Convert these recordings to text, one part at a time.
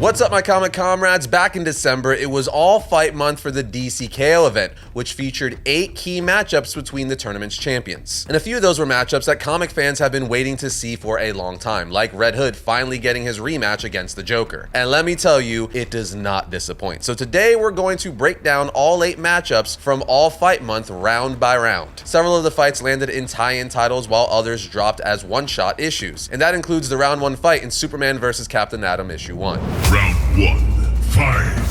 What's up, my comic comrades? Back in December, it was all fight month for the DC K.O event, which featured 8 key matchups between the tournament's champions. And a few of those were matchups that comic fans have been waiting to see for a long time, like Red Hood finally getting his rematch against the Joker. And let me tell you, it does not disappoint. So today we're going to break down all 8 matchups from all fight month round by round. Several of the fights landed in tie-in titles while others dropped as one-shot issues. And that includes the round 1 fight in Superman vs. Captain Atom issue 1. Round 1, fight!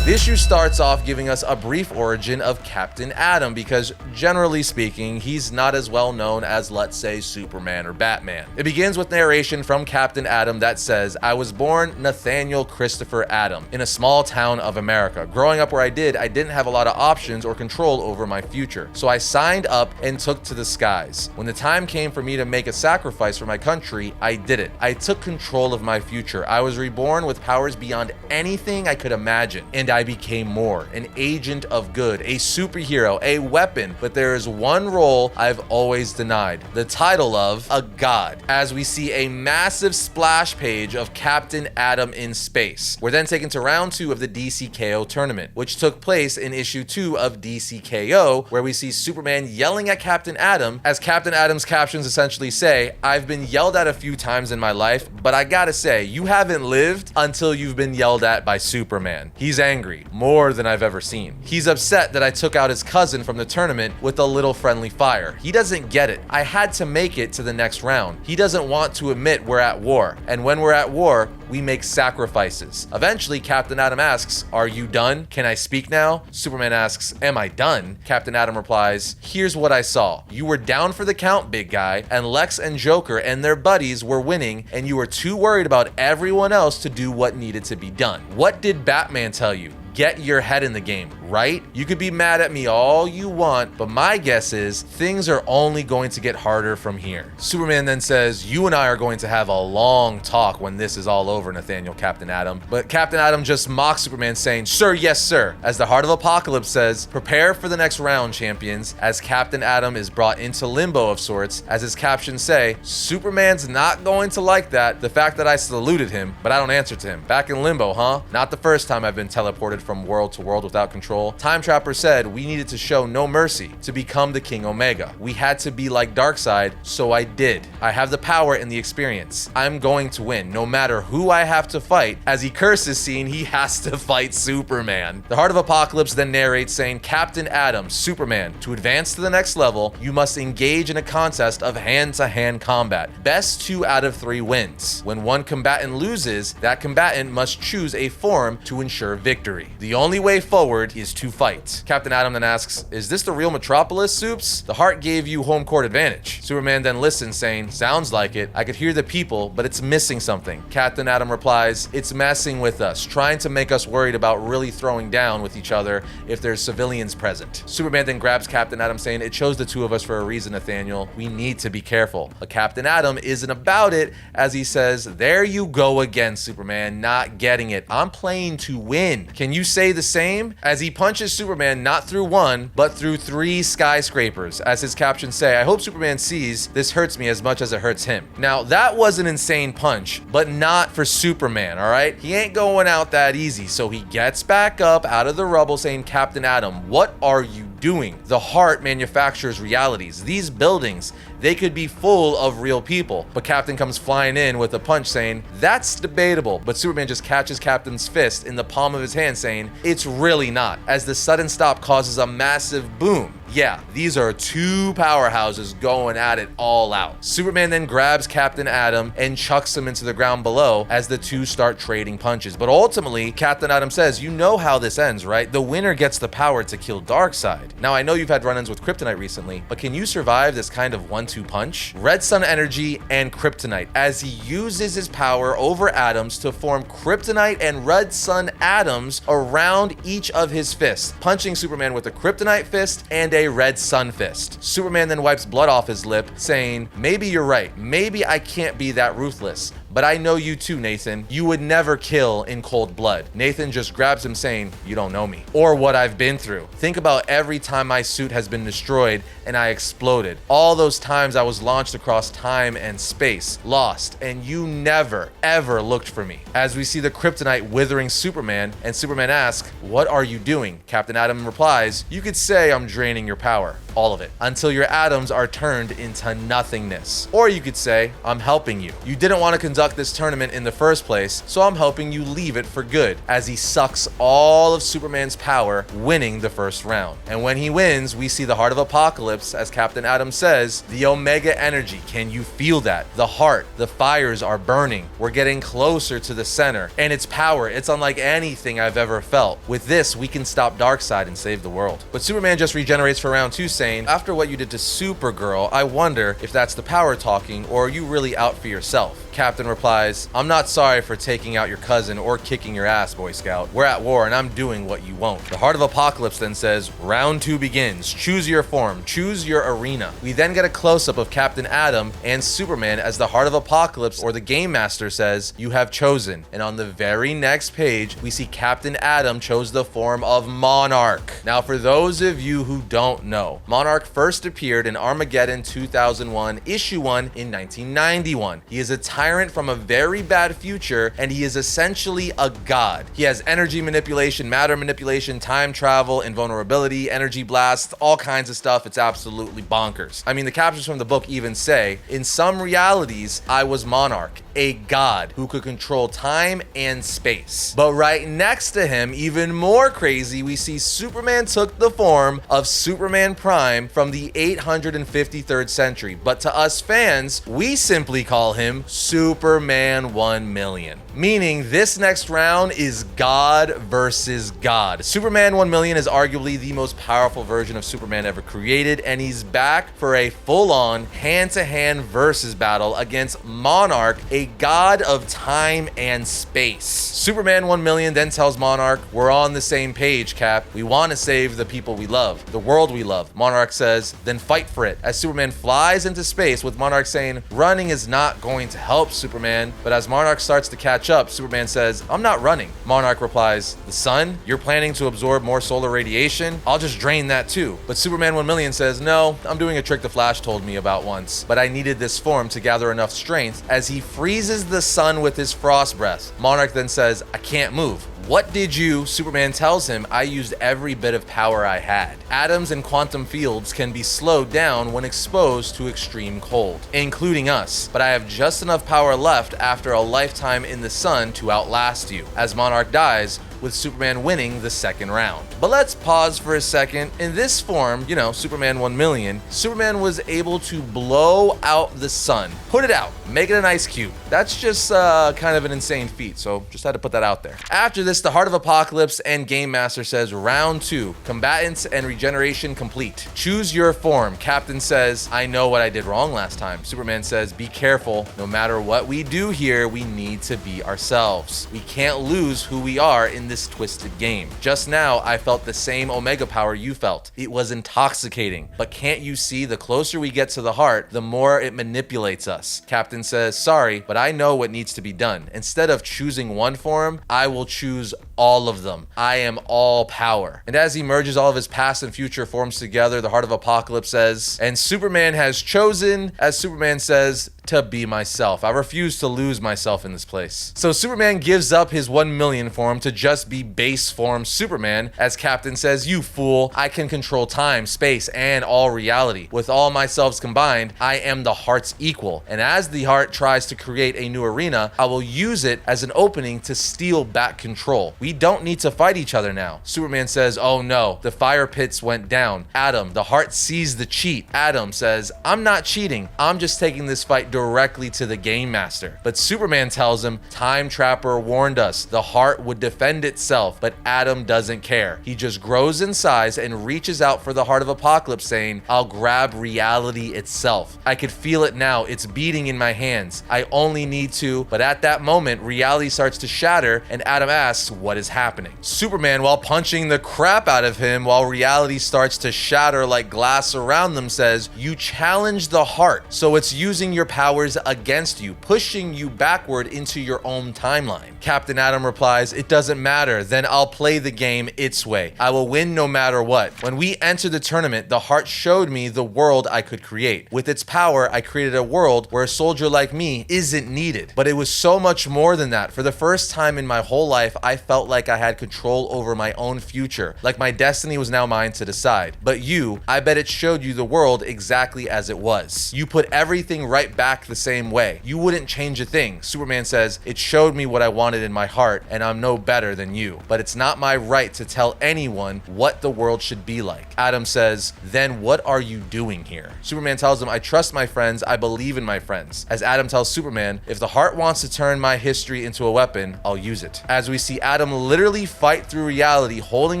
The issue starts off giving us a brief origin of Captain Atom because, generally speaking, he's not as well known as, let's say, Superman or Batman. It begins with narration from Captain Atom that says, "I was born Nathaniel Christopher Atom in a small town of America. Growing up where I didn't have a lot of options or control over my future. So I signed up and took to the skies. When the time came for me to make a sacrifice for my country, I did it. I took control of my future. I was reborn with powers beyond anything I could imagine. And I became more, an agent of good, a superhero, a weapon, but there is one role I've always denied, the title of a god," as we see a massive splash page of Captain Atom in space. We're then taken to round 2 of the DC K.O tournament, which took place in issue 2 of DC K.O, where we see Superman yelling at Captain Atom, as Captain Atom's captions essentially say, "I've been yelled at a few times in my life, but I gotta say, you haven't lived until you've been yelled at by Superman." He's angry, more than I've ever seen. He's upset that I took out his cousin from the tournament with a little friendly fire. He doesn't get it. I had to make it to the next round. He doesn't want to admit we're at war. And when we're at war, we make sacrifices. Eventually, Captain Atom asks, "Are you done? Can I speak now?" Superman asks, "Am I done?" Captain Atom replies, "Here's what I saw. You were down for the count, big guy, and Lex and Joker and their buddies were winning, and you were too worried about everyone else to do what needed to be done. What did Batman tell you? Get your head in the game, right? You could be mad at me all you want, but my guess is things are only going to get harder from here." Superman then says, "You and I are going to have a long talk when this is all over, Nathaniel Captain Atom." But Captain Atom just mocks Superman, saying, "Sir, yes, sir." As the Heart of Apocalypse says, "Prepare for the next round, champions," as Captain Atom is brought into limbo of sorts. As his captions say, Superman's not going to like that, the fact that I saluted him, but I don't answer to him. Back in limbo, huh? Not the first time I've been teleported from world to world without control. Time Trapper said we needed to show no mercy to become the King Omega. We had to be like Darkseid, so I did. I have the power and the experience. I'm going to win, no matter who I have to fight." As he curses, seeing he has to fight Superman. The Heart of Apocalypse then narrates saying, "Captain Atom, Superman, to advance to the next level, you must engage in a contest of hand-to-hand combat. Best 2 out of 3 wins. When one combatant loses, that combatant must choose a form to ensure victory. The only way forward is to fight." Captain Atom then asks, "Is this the real Metropolis, Supes? The Heart gave you home court advantage." Superman then listens, saying, "Sounds like it. I could hear the people, but it's missing something." Captain Atom replies, "It's messing with us, trying to make us worried about really throwing down with each other if there's civilians present." Superman then grabs Captain Atom, saying, "It chose the 2 of us for a reason, Nathaniel. We need to be careful." But Captain Atom isn't about it, as he says, "There you go again, Superman, not getting it. I'm playing to win. Can you say the same?" As he punches Superman not through 1, but through 3 skyscrapers. As his captions say, "I hope Superman sees this hurts me as much as it hurts him." Now, that was an insane punch, but not for Superman, all right? He ain't going out that easy, so he gets back up out of the rubble saying, "Captain Atom, what are you doing? The Heart manufactures realities. These buildings, they could be full of real people." But Captain comes flying in with a punch saying, "That's debatable." But Superman just catches Captain's fist in the palm of his hand saying, "It's really not," as the sudden stop causes a massive boom. Yeah, these are 2 powerhouses going at it all out. Superman then grabs Captain Atom and chucks him into the ground below as the 2 start trading punches. But ultimately, Captain Atom says, "You know how this ends, right? The winner gets the power to kill Darkseid." Now, I know you've had run-ins with Kryptonite recently, but can you survive this kind of 1-2 punch? Red Sun energy and Kryptonite, as he uses his power over atoms to form Kryptonite and Red Sun atoms around each of his fists, punching Superman with a Kryptonite fist and a Red Sun fist. Superman then wipes blood off his lip, saying, "Maybe you're right. Maybe I can't be that ruthless. But I know you too, Nathan. You would never kill in cold blood. Nathan just grabs him saying, you don't know me or what I've been through. Think about every time my suit has been destroyed and I exploded. All those times I was launched across time and space, lost, and you never, ever looked for me. As we see the kryptonite withering Superman, and Superman asks, what are you doing? Captain Atom replies, you could say I'm draining your power. All of it. Until your atoms are turned into nothingness. Or you could say, I'm helping you. You didn't want to conduct this tournament in the first place, so I'm helping you leave it for good. As he sucks all of Superman's power, winning the first round. And when he wins, we see the Heart of Apocalypse, as Captain Atom says, the Omega energy. Can you feel that? The heart, the fires are burning. We're getting closer to the center. And its power, it's unlike anything I've ever felt. With this, we can stop Darkseid and save the world. But Superman just regenerates for round 2, saying, after what you did to Supergirl, I wonder if that's the power talking or are you really out for yourself? Captain replies, I'm not sorry for taking out your cousin or kicking your ass, Boy Scout. We're at war and I'm doing what you won't. The Heart of Apocalypse then says, round 2 begins. Choose your form, choose your arena. We then get a close-up of Captain Atom and Superman as the Heart of Apocalypse, or the Game Master, says, you have chosen. And on the very next page, we see Captain Atom chose the form of Monarch. Now, for those of you who don't know, Monarch first appeared in Armageddon 2001, issue 1 in 1991. He is a tyrant from a very bad future, and he is essentially a god. He has energy manipulation, matter manipulation, time travel, invulnerability, energy blasts, all kinds of stuff. It's absolutely bonkers. I mean, the captions from the book even say, in some realities, I was Monarch, a god who could control time and space. But right next to him, even more crazy, we see Superman took the form of Superman Prime from the 853rd century. But to us fans, we simply call him Superman 1 million. Meaning this next round is God versus God. Superman 1 million is arguably the most powerful version of Superman ever created, and he's back for a full-on hand-to-hand versus battle against Monarch, a god of time and space. Superman 1 million then tells Monarch, we're on the same page, Cap. We want to save the people we love, the world we love. Monarch says, then fight for it. As Superman flies into space, with Monarch saying, running is not going to help, Superman. But as Monarch starts to catch up, Superman says, I'm not running. Monarch replies, the sun? You're planning to absorb more solar radiation? I'll just drain that too. But Superman 1 million says, no, I'm doing a trick the Flash told me about once. But I needed this form to gather enough strength as he freezes the sun with his frost breath. Monarch then says, I can't move. What did you? Superman tells him, I used every bit of power I had. Atoms and quantum fields can be slowed down when exposed to extreme cold, including us. But I have just enough power left after a lifetime in the sun to outlast you. As Monarch dies, with Superman winning the second round. But let's pause for a second. In this form, you know, Superman 1 million, Superman was able to blow out the sun, put it out, make it an ice cube. That's just kind of an insane feat, so just had to put that out there. After this, the Heart of Apocalypse and Game Master says, round 2, combatants and regeneration complete. Choose your form. Captain says, I know what I did wrong last time. Superman says, be careful. No matter what we do here, we need to be ourselves. We can't lose who we are in this twisted game. Just now, I felt the same Omega power you felt. It was intoxicating. But can't you see, the closer we get to the heart, the more it manipulates us? Captain says, sorry, but I know what needs to be done. Instead of choosing one form, I will choose all of them. I am all power. And as he merges all of his past and future forms together, the Heart of Apocalypse says, and Superman has chosen, as Superman says, to be myself. I refuse to lose myself in this place. So Superman gives up his 1 million form to just be base form Superman. As Captain says, you fool, I can control time, space, and all reality. With all myselves combined, I am the heart's equal. And as the heart tries to create a new arena, I will use it as an opening to steal back control. We don't need to fight each other now. Superman says, oh no, the fire pits went down. Atom, the heart sees the cheat. Atom says, I'm not cheating. I'm just taking this fight directly to the Game Master. But Superman tells him, Time Trapper warned us the heart would defend itself, but Atom doesn't care. He just grows in size and reaches out for the Heart of Apocalypse, saying, I'll grab reality itself. I could feel it now. It's beating in my hands. I only need to. But at that moment, reality starts to shatter, and Atom asks, what what is happening. Superman, while punching the crap out of him while reality starts to shatter like glass around them, says, "You challenge the heart, so it's using your powers against you, pushing you backward into your own timeline." Captain Atom replies, "It doesn't matter, then I'll play the game its way. I will win no matter what. When we entered the tournament, the heart showed me the world I could create. With its power, I created a world where a soldier like me isn't needed. But it was so much more than that. For the first time in my whole life, I felt like I had control over my own future, like my destiny was now mine to decide. But you, I bet it showed you the world exactly as it was. You put everything right back the same way. You wouldn't change a thing." Superman says, "It showed me what I wanted in my heart, and I'm no better than you. But it's not my right to tell anyone what the world should be like." Adam says, "Then what are you doing here?" Superman tells him, "I trust my friends, I believe in my friends." As Adam tells Superman, "If the heart wants to turn my history into a weapon, I'll use it." As we see Adam literally fight through reality, holding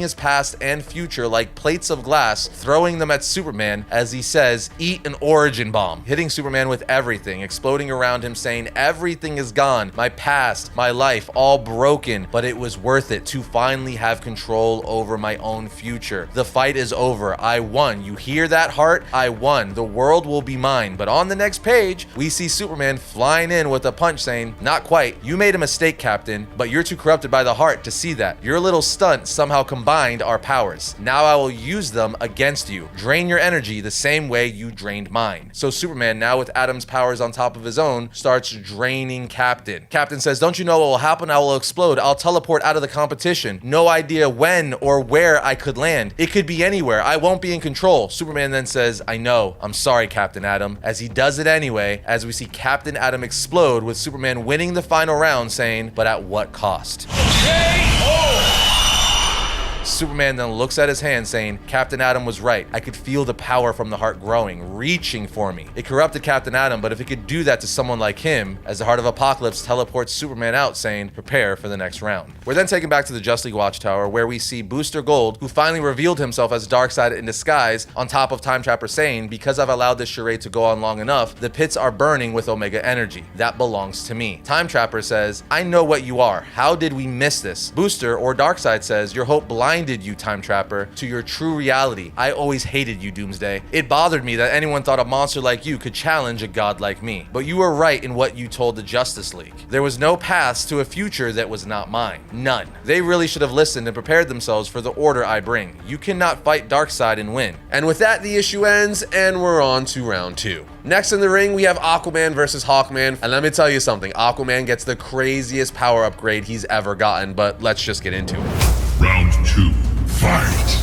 his past and future like plates of glass, throwing them at Superman as he says, "Eat an origin bomb," hitting Superman with everything, exploding around him, saying, "Everything is gone, my past, my life, all broken, but it was worth it to finally have control over my own future. The fight is over. I won. You hear that, heart? I won. The world will be mine." But on the next page, we see Superman flying in with a punch saying, "Not quite. You made a mistake, Captain, but you're too corrupted by the heart to see that. Your little stunt somehow combined our powers. Now I will use them against you. Drain your energy the same way you drained mine." So Superman, now with Adam's powers on top of his own, starts draining Captain. Captain says, "Don't you know what will happen? I will explode. I'll teleport out of the competition. No idea when or where I could land. It could be anywhere. I won't be in control." Superman then says, "I know. I'm sorry, Captain Atom," as he does it anyway, as we see Captain Atom explode with Superman winning the final round, saying, "But at what cost?" K.O. Superman then looks at his hand saying, "Captain Atom was right. I could feel the power from the heart growing, reaching for me. It corrupted Captain Atom, but if it could do that to someone like him," as the Heart of Apocalypse teleports Superman out saying, "Prepare for the next round." We're then taken back to the Justice League Watchtower where we see Booster Gold, who finally revealed himself as Darkseid in disguise, on top of Time Trapper saying, "Because I've allowed this charade to go on long enough, the pits are burning with Omega energy. That belongs to me." Time Trapper says, "I know what you are. How did we miss this?" Booster, or Darkseid, says, "Your hope blinded you, Time Trapper, to your true reality. I always hated you, Doomsday. It bothered me that anyone thought a monster like you could challenge a god like me. But you were right in what you told the Justice League. There was no path to a future that was not mine. None. They really should have listened and prepared themselves for the order I bring. You cannot fight Darkseid and win." And with that, the issue ends, and we're on to round 2. Next in the ring, we have Aquaman versus Hawkman. And let me tell you something, Aquaman gets the craziest power upgrade he's ever gotten, but let's just get into it. Round 2. Fight!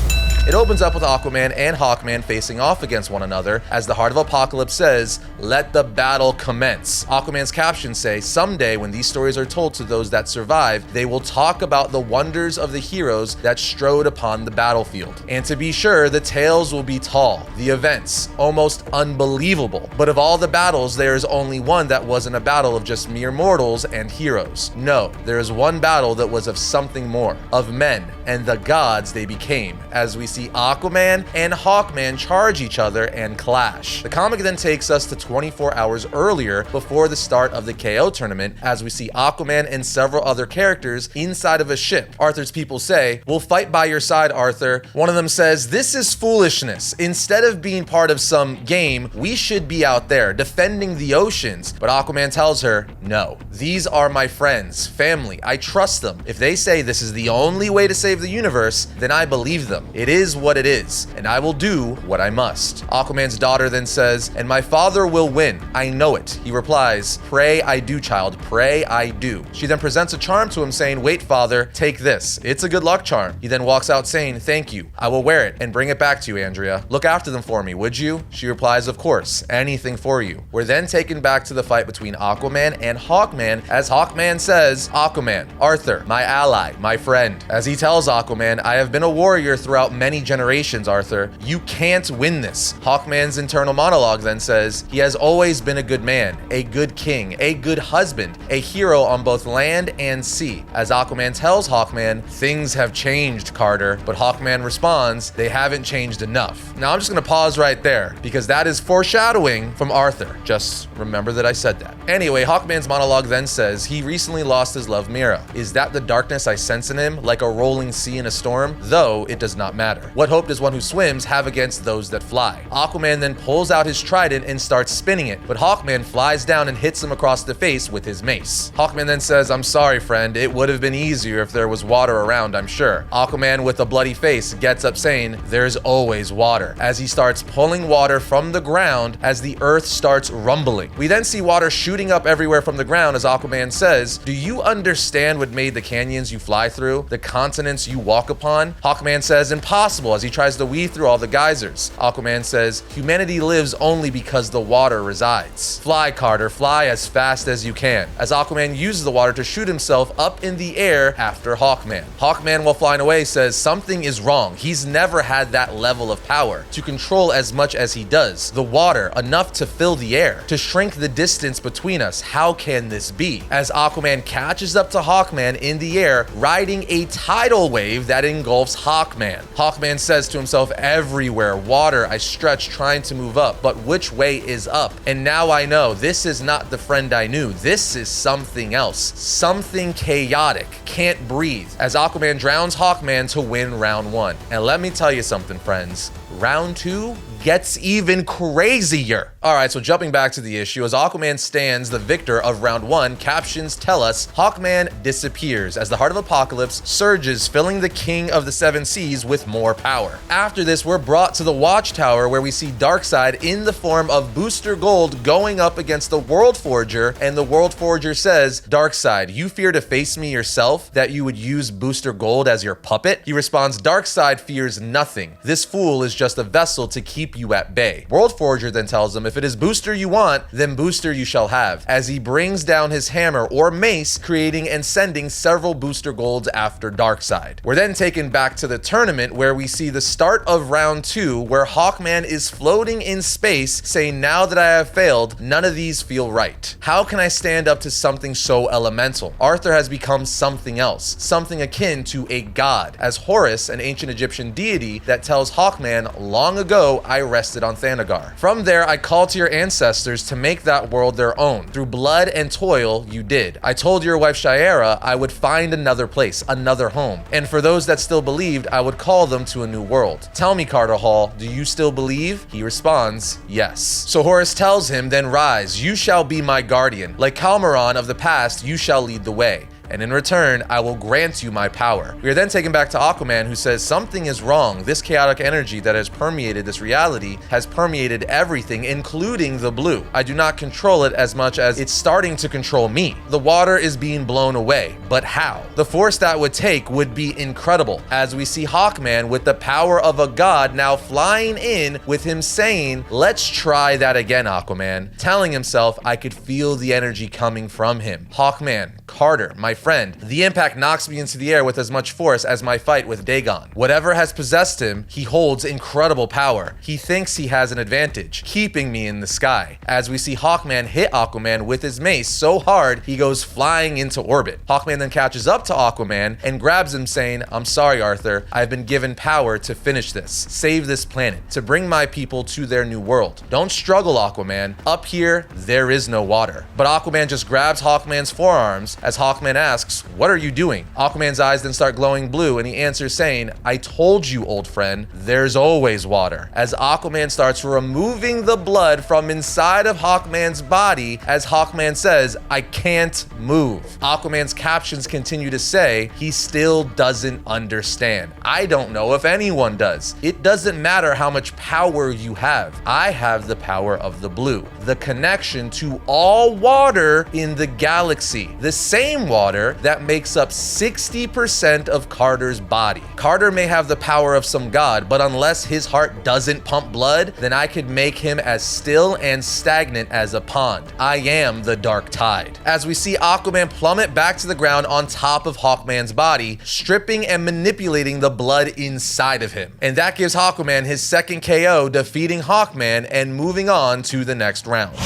It opens up with Aquaman and Hawkman facing off against one another as the Heart of Apocalypse says, "Let the battle commence." Aquaman's captions say, "Someday when these stories are told to those that survive, they will talk about the wonders of the heroes that strode upon the battlefield. And to be sure, the tales will be tall, the events almost unbelievable. But of all the battles, there is only one that wasn't a battle of just mere mortals and heroes. No, there is one battle that was of something more, of men and the gods they became," as we see Aquaman and Hawkman charge each other and clash. The comic then takes us to 24 hours earlier before the start of the KO tournament, as we see Aquaman and several other characters inside of a ship. Arthur's people say, "We'll fight by your side, Arthur." One of them says, "This is foolishness. Instead of being part of some game, we should be out there defending the oceans." But Aquaman tells her, "No, these are my friends, family. I trust them. If they say this is the only way to save the universe, then I believe them. It is what it is, and I will do what I must." Aquaman's daughter then says, "And my father will win. I know it." He replies, "Pray I do, child. Pray I do." She then presents a charm to him saying, "Wait, father, take this. It's a good luck charm." He then walks out saying, "Thank you. I will wear it and bring it back to you, Andrea. Look after them for me, would you?" She replies, "Of course. Anything for you." We're then taken back to the fight between Aquaman and Hawkman as Hawkman says, "Aquaman, Arthur, my ally, my friend," as he tells tells Aquaman, I have been a warrior throughout many generations, Arthur. You can't win this. Hawkman's internal monologue then says, he has always been a good man, a good king, a good husband, a hero on both land and sea. As Aquaman tells Hawkman, things have changed, Carter, but Hawkman responds, they haven't changed enough. Now I'm just gonna pause right there because that is foreshadowing from Arthur. Just remember that I said that. Anyway, Hawkman's monologue then says, he recently lost his love Mira. Is that the darkness I sense in him, like a rolling sea in a storm? Though it does not matter. What hope does one who swims have against those that fly? Aquaman then pulls out his trident and starts spinning it, but Hawkman flies down and hits him across the face with his mace. Hawkman then says, I'm sorry, friend. It would have been easier if there was water around, I'm sure. Aquaman with a bloody face gets up saying, there's always water, as he starts pulling water from the ground as the earth starts rumbling. We then see water shooting up everywhere from the ground as Aquaman says, do you understand what made the canyons you fly through, the continents you walk upon? Hawkman says, impossible, as he tries to weave through all the geysers. Aquaman says, humanity lives only because the water resides. Fly, Carter, fly as fast as you can, as Aquaman uses the water to shoot himself up in the air after Hawkman. Hawkman, while flying away, says something is wrong. He's never had that level of power to control as much as he does. The water, enough to fill the air, to shrink the distance between us. How can this be? As Aquaman catches up to Hawkman in the air, riding a tidal wave that engulfs Hawkman. Hawkman says to himself, everywhere water I stretch trying to move up, but which way is up? And now I know this is not the friend I knew. This is something else, something chaotic, can't breathe, as Aquaman drowns Hawkman to win round 1. And let me tell you something, friends, round 2 gets even crazier. All right, so jumping back to the issue, as Aquaman stands the victor of round 1, captions tell us Hawkman disappears as the Heart of Apocalypse surges, filling the King of the Seven Seas with more power. After this, we're brought to the Watchtower where we see Darkseid in the form of Booster Gold going up against the World Forger, and the World Forger says, Darkseid, you fear to face me yourself, that you would use Booster Gold as your puppet? He responds, Darkseid fears nothing. This fool is just a vessel to keep you at bay. World Forger then tells him, if it is Booster you want, then Booster you shall have, as he brings down his hammer or mace, creating and sending several Booster Golds after Darkseid. We're then taken back to the tournament where we see the start of round 2, where Hawkman is floating in space saying, now that I have failed, none of these feel right. How can I stand up to something so elemental? Arthur has become something else, something akin to a god, as Horus, an ancient Egyptian deity that tells Hawkman, long ago I rested on Thanagar. From there I call to your ancestors to make that world their own. Through blood and toil you did. I told your wife Shiera I would find another place, another home. And for those that still believed, I would call them to a new world. Tell me, Carter Hall, do you still believe? He responds, yes. So Horus tells him, then rise, you shall be my guardian. Like Calmaron of the past, you shall lead the way. And in return, I will grant you my power. We are then taken back to Aquaman, who says something is wrong. This chaotic energy that has permeated this reality has permeated everything, including the blue. I do not control it as much as it's starting to control me. The water is being blown away, but how? The force that would take would be incredible, as we see Hawkman with the power of a god now flying in with him saying, let's try that again, Aquaman, telling himself I could feel the energy coming from him. Hawkman, Carter, my friend, the impact knocks me into the air with as much force as my fight with Dagon. Whatever has possessed him, he holds incredible power. He thinks he has an advantage, keeping me in the sky. As we see Hawkman hit Aquaman with his mace so hard, he goes flying into orbit. Hawkman then catches up to Aquaman and grabs him saying, I'm sorry, Arthur, I've been given power to finish this, save this planet, to bring my people to their new world. Don't struggle, Aquaman. Up here, there is no water. But Aquaman just grabs Hawkman's forearms as Hawkman asks, what are you doing? Aquaman's eyes then start glowing blue and he answers saying, I told you, old friend, there's always water. As Aquaman starts removing the blood from inside of Hawkman's body, as Hawkman says, I can't move. Aquaman's captions continue to say, he still doesn't understand. I don't know if anyone does. It doesn't matter how much power you have. I have the power of the blue, the connection to all water in the galaxy, the same water that makes up 60% of Carter's body. Carter may have the power of some god, but unless his heart doesn't pump blood, then I could make him as still and stagnant as a pond. I am the dark tide. As we see Aquaman plummet back to the ground on top of Hawkman's body, stripping and manipulating the blood inside of him. And that gives Aquaman his second KO, defeating Hawkman and moving on to the next round.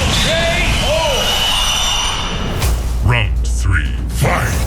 Round 3, fight!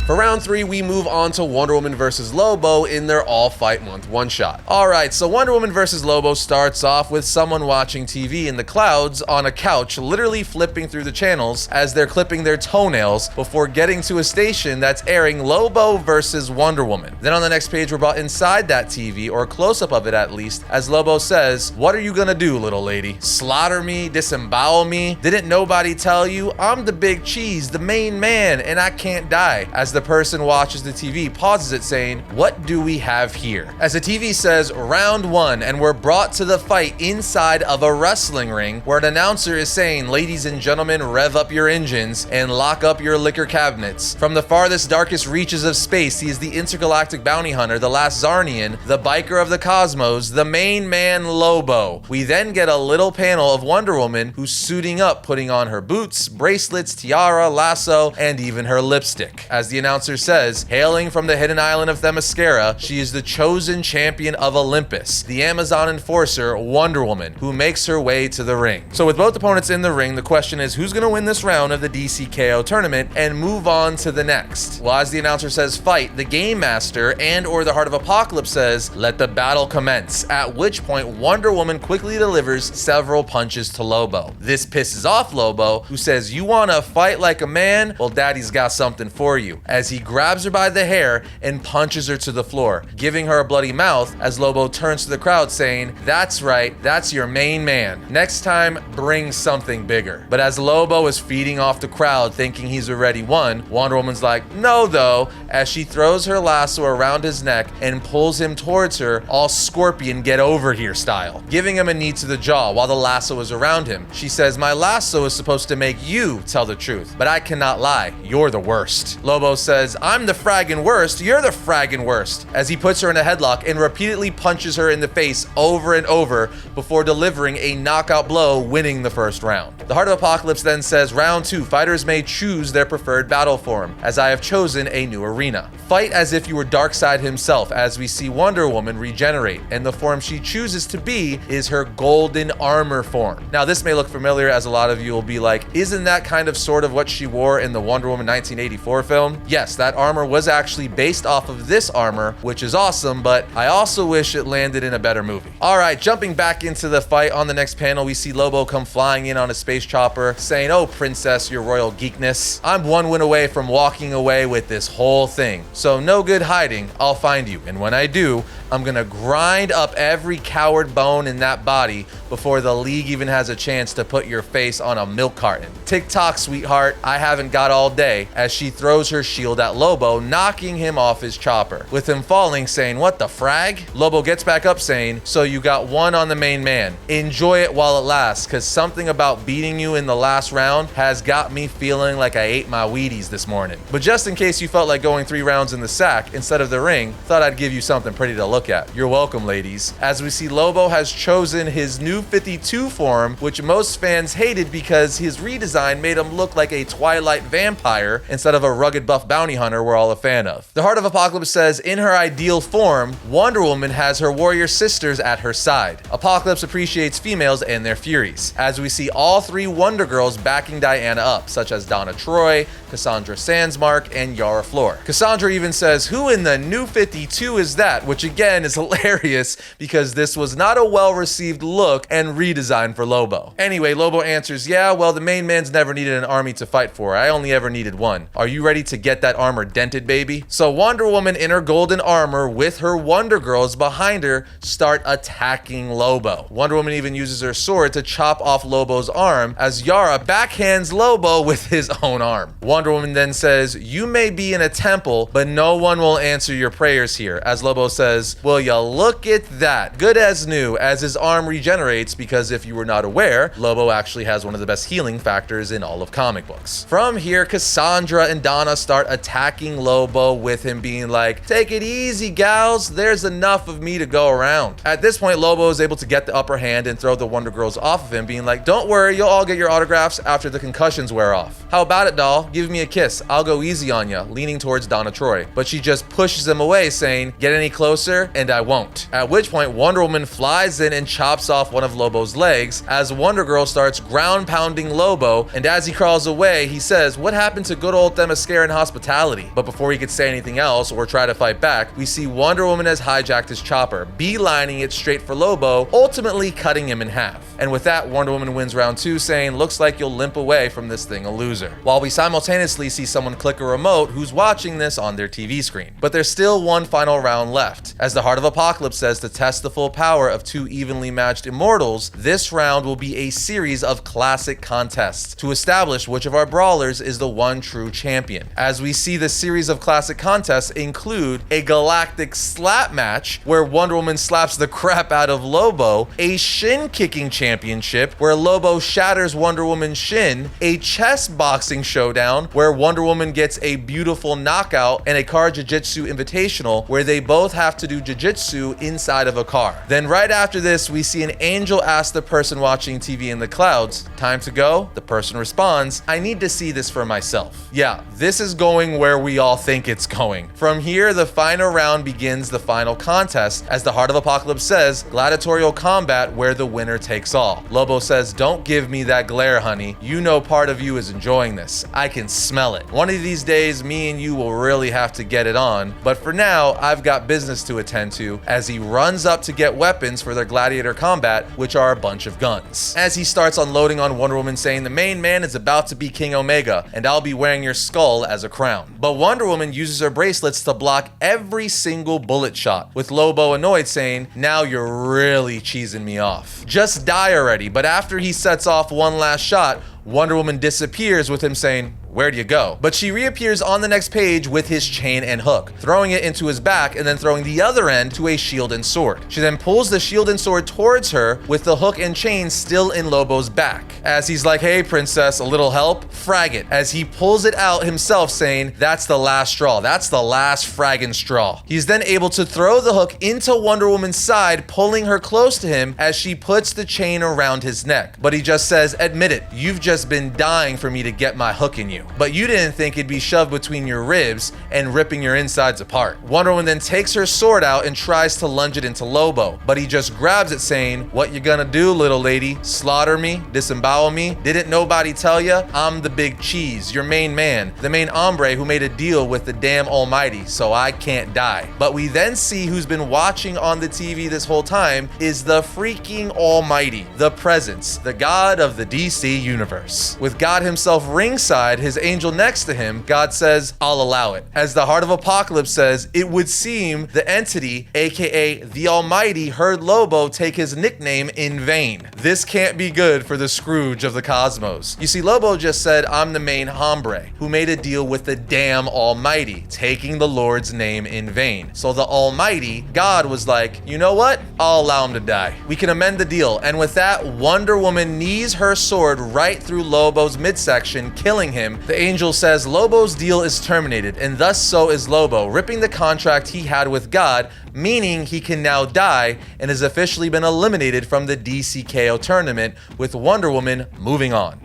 For round 3, we move on to Wonder Woman vs. Lobo in their All Fight Month one-shot. Alright, so Wonder Woman vs. Lobo starts off with someone watching TV in the clouds on a couch, literally flipping through the channels as they're clipping their toenails before getting to a station that's airing Lobo vs. Wonder Woman. Then on the next page, we're brought inside that TV, or a close-up of it at least, as Lobo says, "What are you gonna do, little lady? Slaughter me? Disembowel me? Didn't nobody tell you? I'm the big cheese, the main man, and I can't die." As the person watches the TV, pauses it saying, "What do we have here?" As the TV says, round 1, and we're brought to the fight inside of a wrestling ring where an announcer is saying, "Ladies and gentlemen, rev up your engines and lock up your liquor cabinets." From the farthest, darkest reaches of space, he is the intergalactic bounty hunter, the last Zarnian, the biker of the cosmos, the main man, Lobo. We then get a little panel of Wonder Woman who's suiting up, putting on her boots, bracelets, tiara, lasso, and even her lipstick. As the announcer says, hailing from the hidden island of Themyscira, she is the chosen champion of Olympus, the Amazon enforcer, Wonder Woman, who makes her way to the ring. So with both opponents in the ring, the question is who's going to win this round of the DC K.O. tournament and move on to the next? Well, as the announcer says fight, the Game Master and or the Heart of Apocalypse says, "Let the battle commence," at which point Wonder Woman quickly delivers several punches to Lobo. This pisses off Lobo, who says, "You want to fight like a man? Well, daddy's got something for you," as he grabs her by the hair and punches her to the floor, giving her a bloody mouth as Lobo turns to the crowd saying, "That's right, that's your main man. Next time, bring something bigger." But as Lobo is feeding off the crowd thinking he's already won, Wonder Woman's like, "No though," as she throws her lasso around his neck and pulls him towards her, all Scorpion get over here style, giving him a knee to the jaw while the lasso is around him. She says, "My lasso is supposed to make you tell the truth, but I cannot lie, you're the worst." Lobo says, "I'm the fraggin' worst, you're the fraggin' worst," as he puts her in a headlock and repeatedly punches her in the face over and over before delivering a knockout blow, winning the first round. The Heart of Apocalypse then says, round 2, fighters may choose their preferred battle form, as I have chosen a new arena. Fight as if you were Darkseid himself, as we see Wonder Woman regenerate, and the form she chooses to be is her golden armor form. Now this may look familiar, as a lot of you will be like, isn't that kind of sort of what she wore in the Wonder Woman 1984 film? Yes, that armor was actually based off of this armor, which is awesome, but I also wish it landed in a better movie. Alright, jumping back into the fight, on the next panel we see Lobo come flying in on a space chopper, saying, "Oh princess, your royal geekness, I'm one win away from walking away with this whole thing. So no good hiding, I'll find you, and when I do, I'm gonna grind up every coward bone in that body before the League even has a chance to put your face on a milk carton. Tick-tock, sweetheart, I haven't got all day," as she throws her shield at Lobo, knocking him off his chopper, with him falling saying, "What the frag?" Lobo gets back up saying, "So you got one on the main man. Enjoy it while it lasts, cause something about beating you in the last round has got me feeling like I ate my Wheaties this morning. But just in case you felt like going 3 rounds in the sack instead of the ring, thought I'd give you something pretty to look at. You're welcome, ladies." As we see Lobo has chosen his new 52 form, which most fans hated because his redesign made him look like a Twilight vampire instead of a rugged buff bounty hunter we're all a fan of. The Heart of Apocalypse says, in her ideal form, Wonder Woman has her warrior sisters at her side. Apocalypse appreciates females and their furies, as we see all 3 Wonder Girls backing Diana up, such as Donna Troy, Cassandra Sandsmark, and Yara Flor. Cassandra even says, "Who in the new 52 is that?" which again is hilarious because this was not a well-received look and redesign for Lobo. Anyway, Lobo answers, "Yeah, well, the main man's never needed an army to fight for. I only ever needed one. Are you ready to get that armor dented, baby?" So Wonder Woman in her golden armor with her Wonder Girls behind her start attacking attacking Lobo. Wonder Woman even uses her sword to chop off Lobo's arm as Yara backhands Lobo with his own arm. Wonder Woman then says, "You may be in a temple, but no one will answer your prayers here," as Lobo says, "Will ya look at that? Good as new," as his arm regenerates, because if you were not aware, Lobo actually has one of the best healing factors in all of comic books. From here, Cassandra and Donna start attacking Lobo, with him being like, "Take it easy, gals, there's enough of me to go around." At this point, Lobo is able to get the upper hand and throw the Wonder Girls off of him, being like, "Don't worry, you'll all get your autographs after the concussions wear off. How about it, doll? Give me a kiss. I'll go easy on ya," leaning towards Donna Troy. But she just pushes him away, saying, "Get any closer and I won't." At which point, Wonder Woman flies in and chops off one of Lobo's legs as Wonder Girl starts ground pounding Lobo, and as he crawls away, he says, "What happened to good old Themyscira and hospitality?" But before he could say anything else or try to fight back, we see Wonder Woman has hijacked his chopper, beelining it straight for Lobo, ultimately cutting him in half. And with that, Wonder Woman wins round 2, saying, "Looks like you'll limp away from this thing a loser." While we simultaneously see someone click a remote who's watching this on their TV screen. But there's still one final round left. As the Heart of Apocalypse says, to test the full power of two evenly matched immortals, this round will be a series of classic contests to establish which of our brawlers is the one true champion. As we see, the series of classic contests include a galactic slap match where Wonder Woman slaps the crap out of Lobo, a shin kicking championship where Lobo shatters Wonder Woman's shin, a chess boxing showdown where Wonder Woman gets a beautiful knockout, and a car jiu-jitsu invitational where they both have to do jiu-jitsu inside of a car. Then right after this, we see an angel ask the person watching TV in the clouds, "Time to go?" The person responds, "I need to see this for myself." Yeah, this is going where we all think it's going. From here, the final round begins the final contest, as the Heart of Apocalypse says, gladiatorial combat where the winner takes all. Lobo says, "Don't give me that glare, honey. You know part of you is enjoying this. I can smell it. One of these days, me and you will really have to get it on, but for now, I've got business to attend to," as he runs up to get weapons for their gladiator combat, which are a bunch of guns. As he starts unloading on Wonder Woman, saying, "The main man is about to be King Omega, and I'll be wearing your skull as a crown." But Wonder Woman uses her bracelets to block every single bullet shot, with Lobo annoyed, saying, "Now you're really cheesing me off. Just die already." But after he sets off one last shot, Wonder Woman disappears, with him saying, "Where do you go?" But she reappears on the next page with his chain and hook, throwing it into his back and then throwing the other end to a shield and sword. She then pulls the shield and sword towards her with the hook and chain still in Lobo's back. As he's like, "Hey princess, a little help?" Frag it, as he pulls it out himself, saying, "That's the last straw. That's the last fragging straw." He's then able to throw the hook into Wonder Woman's side, pulling her close to him as she puts the chain around his neck. But he just says, "Admit it, you've just been dying for me to get my hook in you. But you didn't think it'd be shoved between your ribs and ripping your insides apart." Wonder Woman then takes her sword out and tries to lunge it into Lobo, but he just grabs it, saying, "What you gonna do, little lady? Slaughter me? Disembowel me? Didn't nobody tell ya? I'm the big cheese, your main man, the main hombre who made a deal with the damn almighty, so I can't die." But we then see who's been watching on the TV this whole time is the freaking almighty, the presence, the god of the DC universe. With God himself ringside, his angel next to him, God says, "I'll allow it." As the Heart of Apocalypse says, it would seem the entity, aka the Almighty, heard Lobo take his nickname in vain. This can't be good for the Scrooge of the cosmos. You see, Lobo just said, "I'm the main hombre who made a deal with the damn Almighty, taking the Lord's name in vain." So the Almighty, God, was like, "You know what? I'll allow him to die. We can amend the deal." And with that, Wonder Woman knees her sword right through Lobo's midsection, killing him. The angel says Lobo's deal is terminated, and thus so is Lobo, ripping the contract he had with God, meaning he can now die and has officially been eliminated from the DC K.O tournament, with Wonder Woman moving on.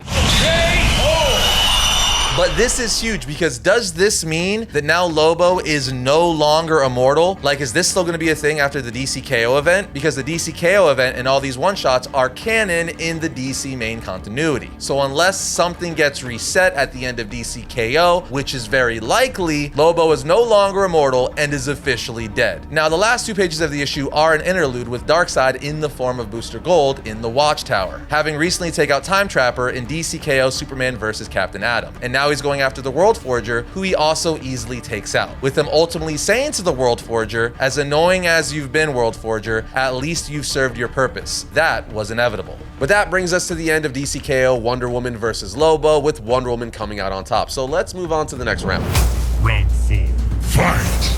But this is huge, because does this mean that now Lobo is no longer immortal? Like, is this still going to be a thing after the DC K.O event? Because the DC K.O event and all these one-shots are canon in the DC main continuity. So unless something gets reset at the end of DC K.O, which is very likely, Lobo is no longer immortal and is officially dead. Now, the last 2 pages of the issue are an interlude with Darkseid in the form of Booster Gold in the Watchtower, having recently taken out Time Trapper in DC K.O Superman vs. Captain Atom. And now now he's going after the World Forger, who he also easily takes out, with him ultimately saying to the World Forger, as annoying as you've been, World Forger, at least you've served your purpose. That was inevitable. But that brings us to the end of DC K.O. Wonder Woman versus Lobo, with Wonder Woman coming out on top. So let's move on to the next round. Round 4. Fight!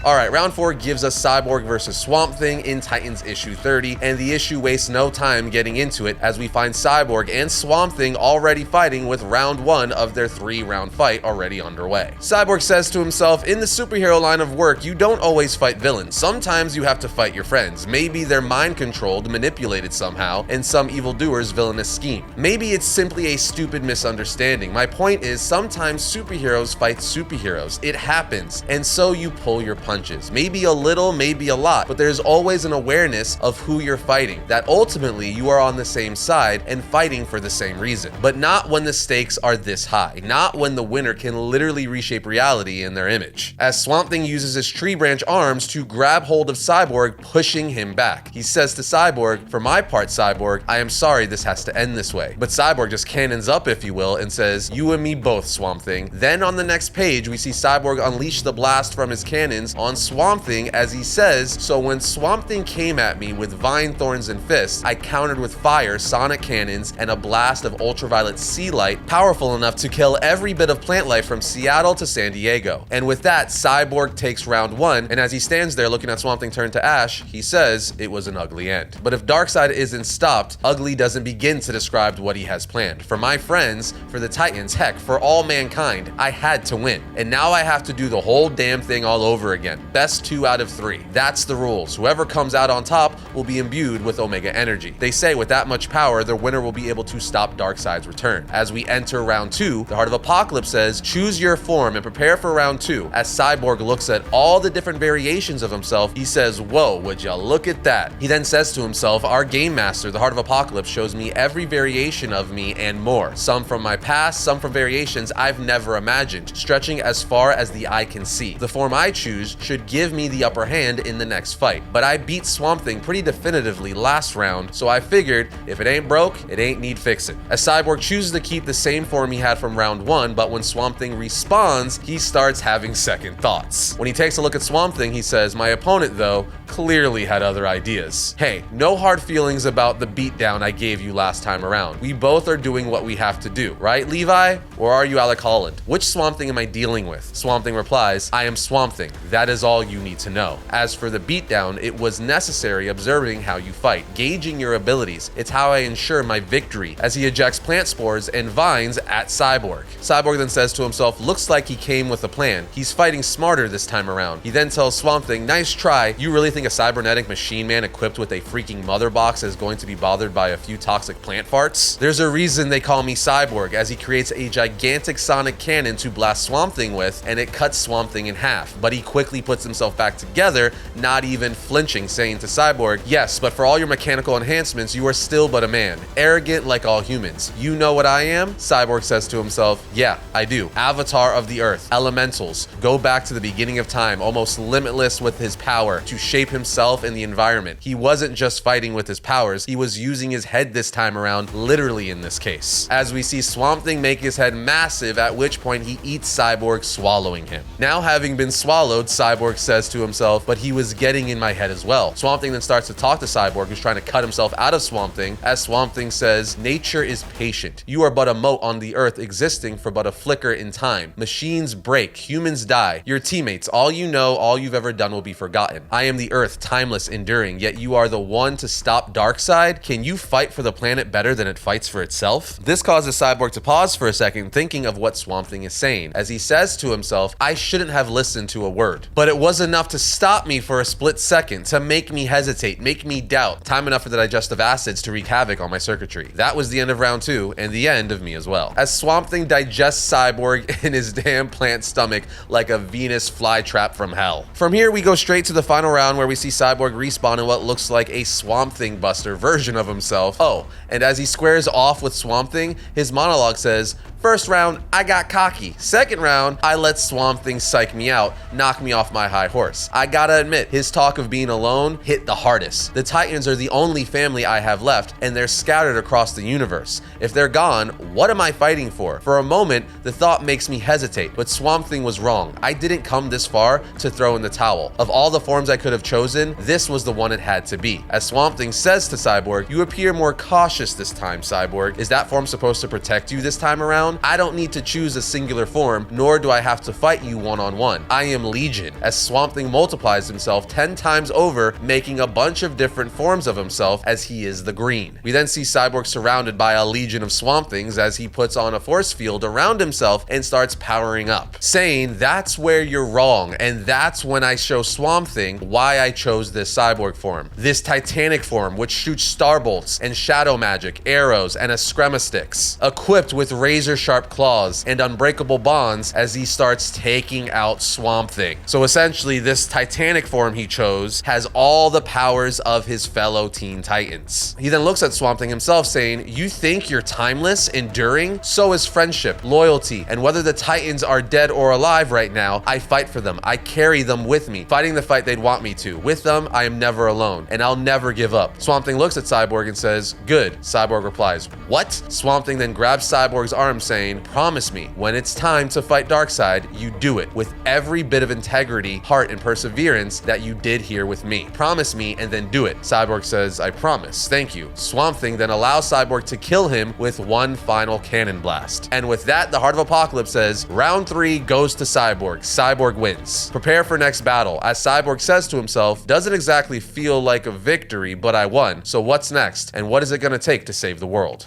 All right, round 4 gives us Cyborg versus Swamp Thing in Titans issue 30, and the issue wastes no time getting into it as we find Cyborg and Swamp Thing already fighting, with round 1 of their 3-round fight already underway. Cyborg says to himself, in the superhero line of work, you don't always fight villains. Sometimes you have to fight your friends. Maybe they're mind-controlled, manipulated somehow, in some evildoer's villainous scheme. Maybe it's simply a stupid misunderstanding. My point is, sometimes superheroes fight superheroes. It happens, and so you pull your punches. Maybe a little, maybe a lot, but there's always an awareness of who you're fighting, that ultimately you are on the same side and fighting for the same reason. But not when the stakes are this high, not when the winner can literally reshape reality in their image. As Swamp Thing uses his tree branch arms to grab hold of Cyborg, pushing him back. He says to Cyborg, for my part, Cyborg, I am sorry this has to end this way. But Cyborg just cannons up, if you will, and says, you and me both, Swamp Thing. Then on the next page, we see Cyborg unleash the blast from his cannons on Swamp Thing, as he says, so when Swamp Thing came at me with vine thorns and fists, I countered with fire, sonic cannons, and a blast of ultraviolet sea light, powerful enough to kill every bit of plant life from Seattle to San Diego. And with that, Cyborg takes round 1, and as he stands there looking at Swamp Thing turn to ash, he says it was an ugly end. But if Darkseid isn't stopped, ugly doesn't begin to describe what he has planned. For my friends, for the Titans, heck, for all mankind, I had to win. And now I have to do the whole damn thing all over again. Best 2 out of 3. That's the rules. Whoever comes out on top will be imbued with Omega energy. They say with that much power, the winner will be able to stop Darkseid's return. As we enter round 2, the Heart of Apocalypse says, choose your form and prepare for round 2. As Cyborg looks at all the different variations of himself, he says, whoa, would you look at that? He then says to himself, our game master, the Heart of Apocalypse, shows me every variation of me and more. Some from my past, some from variations I've never imagined, stretching as far as the eye can see. The form I choose should give me the upper hand in the next fight. But I beat Swamp Thing pretty definitively last round, so I figured if it ain't broke, it ain't need fixing. As Cyborg chooses to keep the same form he had from round 1, but when Swamp Thing respawns, he starts having second thoughts. When he takes a look at Swamp Thing, he says, my opponent, though, clearly had other ideas. Hey, no hard feelings about the beatdown I gave you last time around. We both are doing what we have to do, right, Levi? Or are you Alec Holland? Which Swamp Thing am I dealing with? Swamp Thing replies, I am Swamp Thing. That is all you need to know. As for the beatdown, it was necessary observing how you fight, gauging your abilities. It's how I ensure my victory, as he ejects plant spores and vines at Cyborg. Cyborg then says to himself, looks like he came with a plan. He's fighting smarter this time around. He then tells Swamp Thing, nice try. You really think a cybernetic machine man equipped with a freaking mother box is going to be bothered by a few toxic plant farts? There's a reason they call me Cyborg, as he creates a gigantic sonic cannon to blast Swamp Thing with, and it cuts Swamp Thing in half. But he quickly puts himself back together, not even flinching, saying to Cyborg, yes, but for all your mechanical enhancements, you are still but a man, arrogant like all humans. You know what I am? Cyborg says to himself, yeah, I do. Avatar of the Earth, elementals, go back to the beginning of time, almost limitless with his power to shape himself and the environment. He wasn't just fighting with his powers, he was using his head this time around, literally in this case. As we see Swamp Thing make his head massive, at which point he eats Cyborg, swallowing him. Now having been swallowed, Cyborg says to himself, but he was getting in my head as well. Swamp Thing then starts to talk to Cyborg, who's trying to cut himself out of Swamp Thing, as Swamp Thing says, nature is patient. You are but a mote on the earth, existing for but a flicker in time. Machines break, humans die. Your teammates, all you know, all you've ever done will be forgotten. I am the earth, timeless, enduring, yet you are the one to stop Darkseid? Can you fight for the planet better than it fights for itself? This causes Cyborg to pause for a second, thinking of what Swamp Thing is saying, as he says to himself, I shouldn't have listened to a word, but it was enough to stop me for a split second, to make me hesitate, make me doubt, time enough for the digestive acids to wreak havoc on my circuitry. That was the end of round 2, and the end of me as well. As Swamp Thing digests Cyborg in his damn plant stomach like a Venus flytrap from hell. From here, we go straight to the final round, where we see Cyborg respawn in what looks like a Swamp Thing buster version of himself. Oh, and as he squares off with Swamp Thing, his monologue says, First round, I got cocky. Second round, I let Swamp Thing psych me out, knock me off my high horse. I gotta admit, his talk of being alone hit the hardest. The Titans are the only family I have left, and they're scattered across the universe. If they're gone, what am I fighting for? For a moment, the thought makes me hesitate, but Swamp Thing was wrong. I didn't come this far to throw in the towel. Of all the forms I could have chosen, this was the one it had to be. As Swamp Thing says to Cyborg, "You appear more cautious this time, Cyborg. Is that form supposed to protect you this time around? I don't need to choose a singular form, nor do I have to fight you one-on-one. I am Legion." As Swamp Thing multiplies himself 10 times over, making a bunch of different forms of himself as he is the Green. We then see Cyborg surrounded by a legion of Swamp Things as he puts on a force field around himself and starts powering up, saying, "That's where you're wrong, and that's when I show Swamp Thing why I chose this Cyborg form. This Titanic form, which shoots star bolts and shadow magic, arrows, and eskrima sticks, equipped with razor-sharp claws and unbreakable bonds," as he starts taking out Swamp Thing. So essentially, this Titanic form he chose has all the powers of his fellow Teen Titans. He then looks at Swamp Thing himself, saying, "You think you're timeless, enduring? So is friendship, loyalty, and whether the Titans are dead or alive right now, I fight for them. I carry them with me, fighting the fight they'd want me to. With them, I am never alone, and I'll never give up." Swamp Thing looks at Cyborg and says, "Good." Cyborg replies, "What?" Swamp Thing then grabs Cyborg's arm, saying, "Promise me, when it's time to fight Darkseid, you do it with every bit of integrity, heart, and perseverance that you did here with me. Promise me and then do it." Cyborg says, "I promise, thank you." Swamp Thing then allows Cyborg to kill him with one final cannon blast. And with that, the Heart of Apocalypse says, round 3 goes to Cyborg. Cyborg wins. Prepare for next battle, as Cyborg says to himself, "Doesn't exactly feel like a victory, but I won. So what's next? And what is it gonna take to save the world?"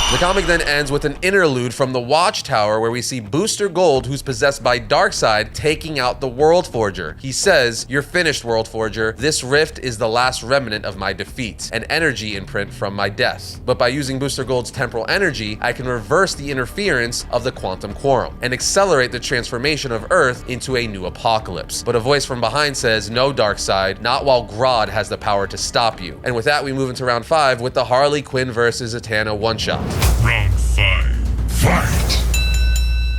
The comic then ends with an interlude from the Watchtower where we see Booster Gold, who's possessed by Darkseid, taking out the World Forger. He says, "You're finished, World Forger. This rift is the last remnant of my defeat, an energy imprint from my death. But by using Booster Gold's temporal energy, I can reverse the interference of the Quantum Quorum and accelerate the transformation of Earth into a new apocalypse." But a voice from behind says, "No, Darkseid, not while Grodd has the power to stop you." And with that, we move into round 5 with the Harley Quinn versus Zatanna one-shot. Round 5. Fight!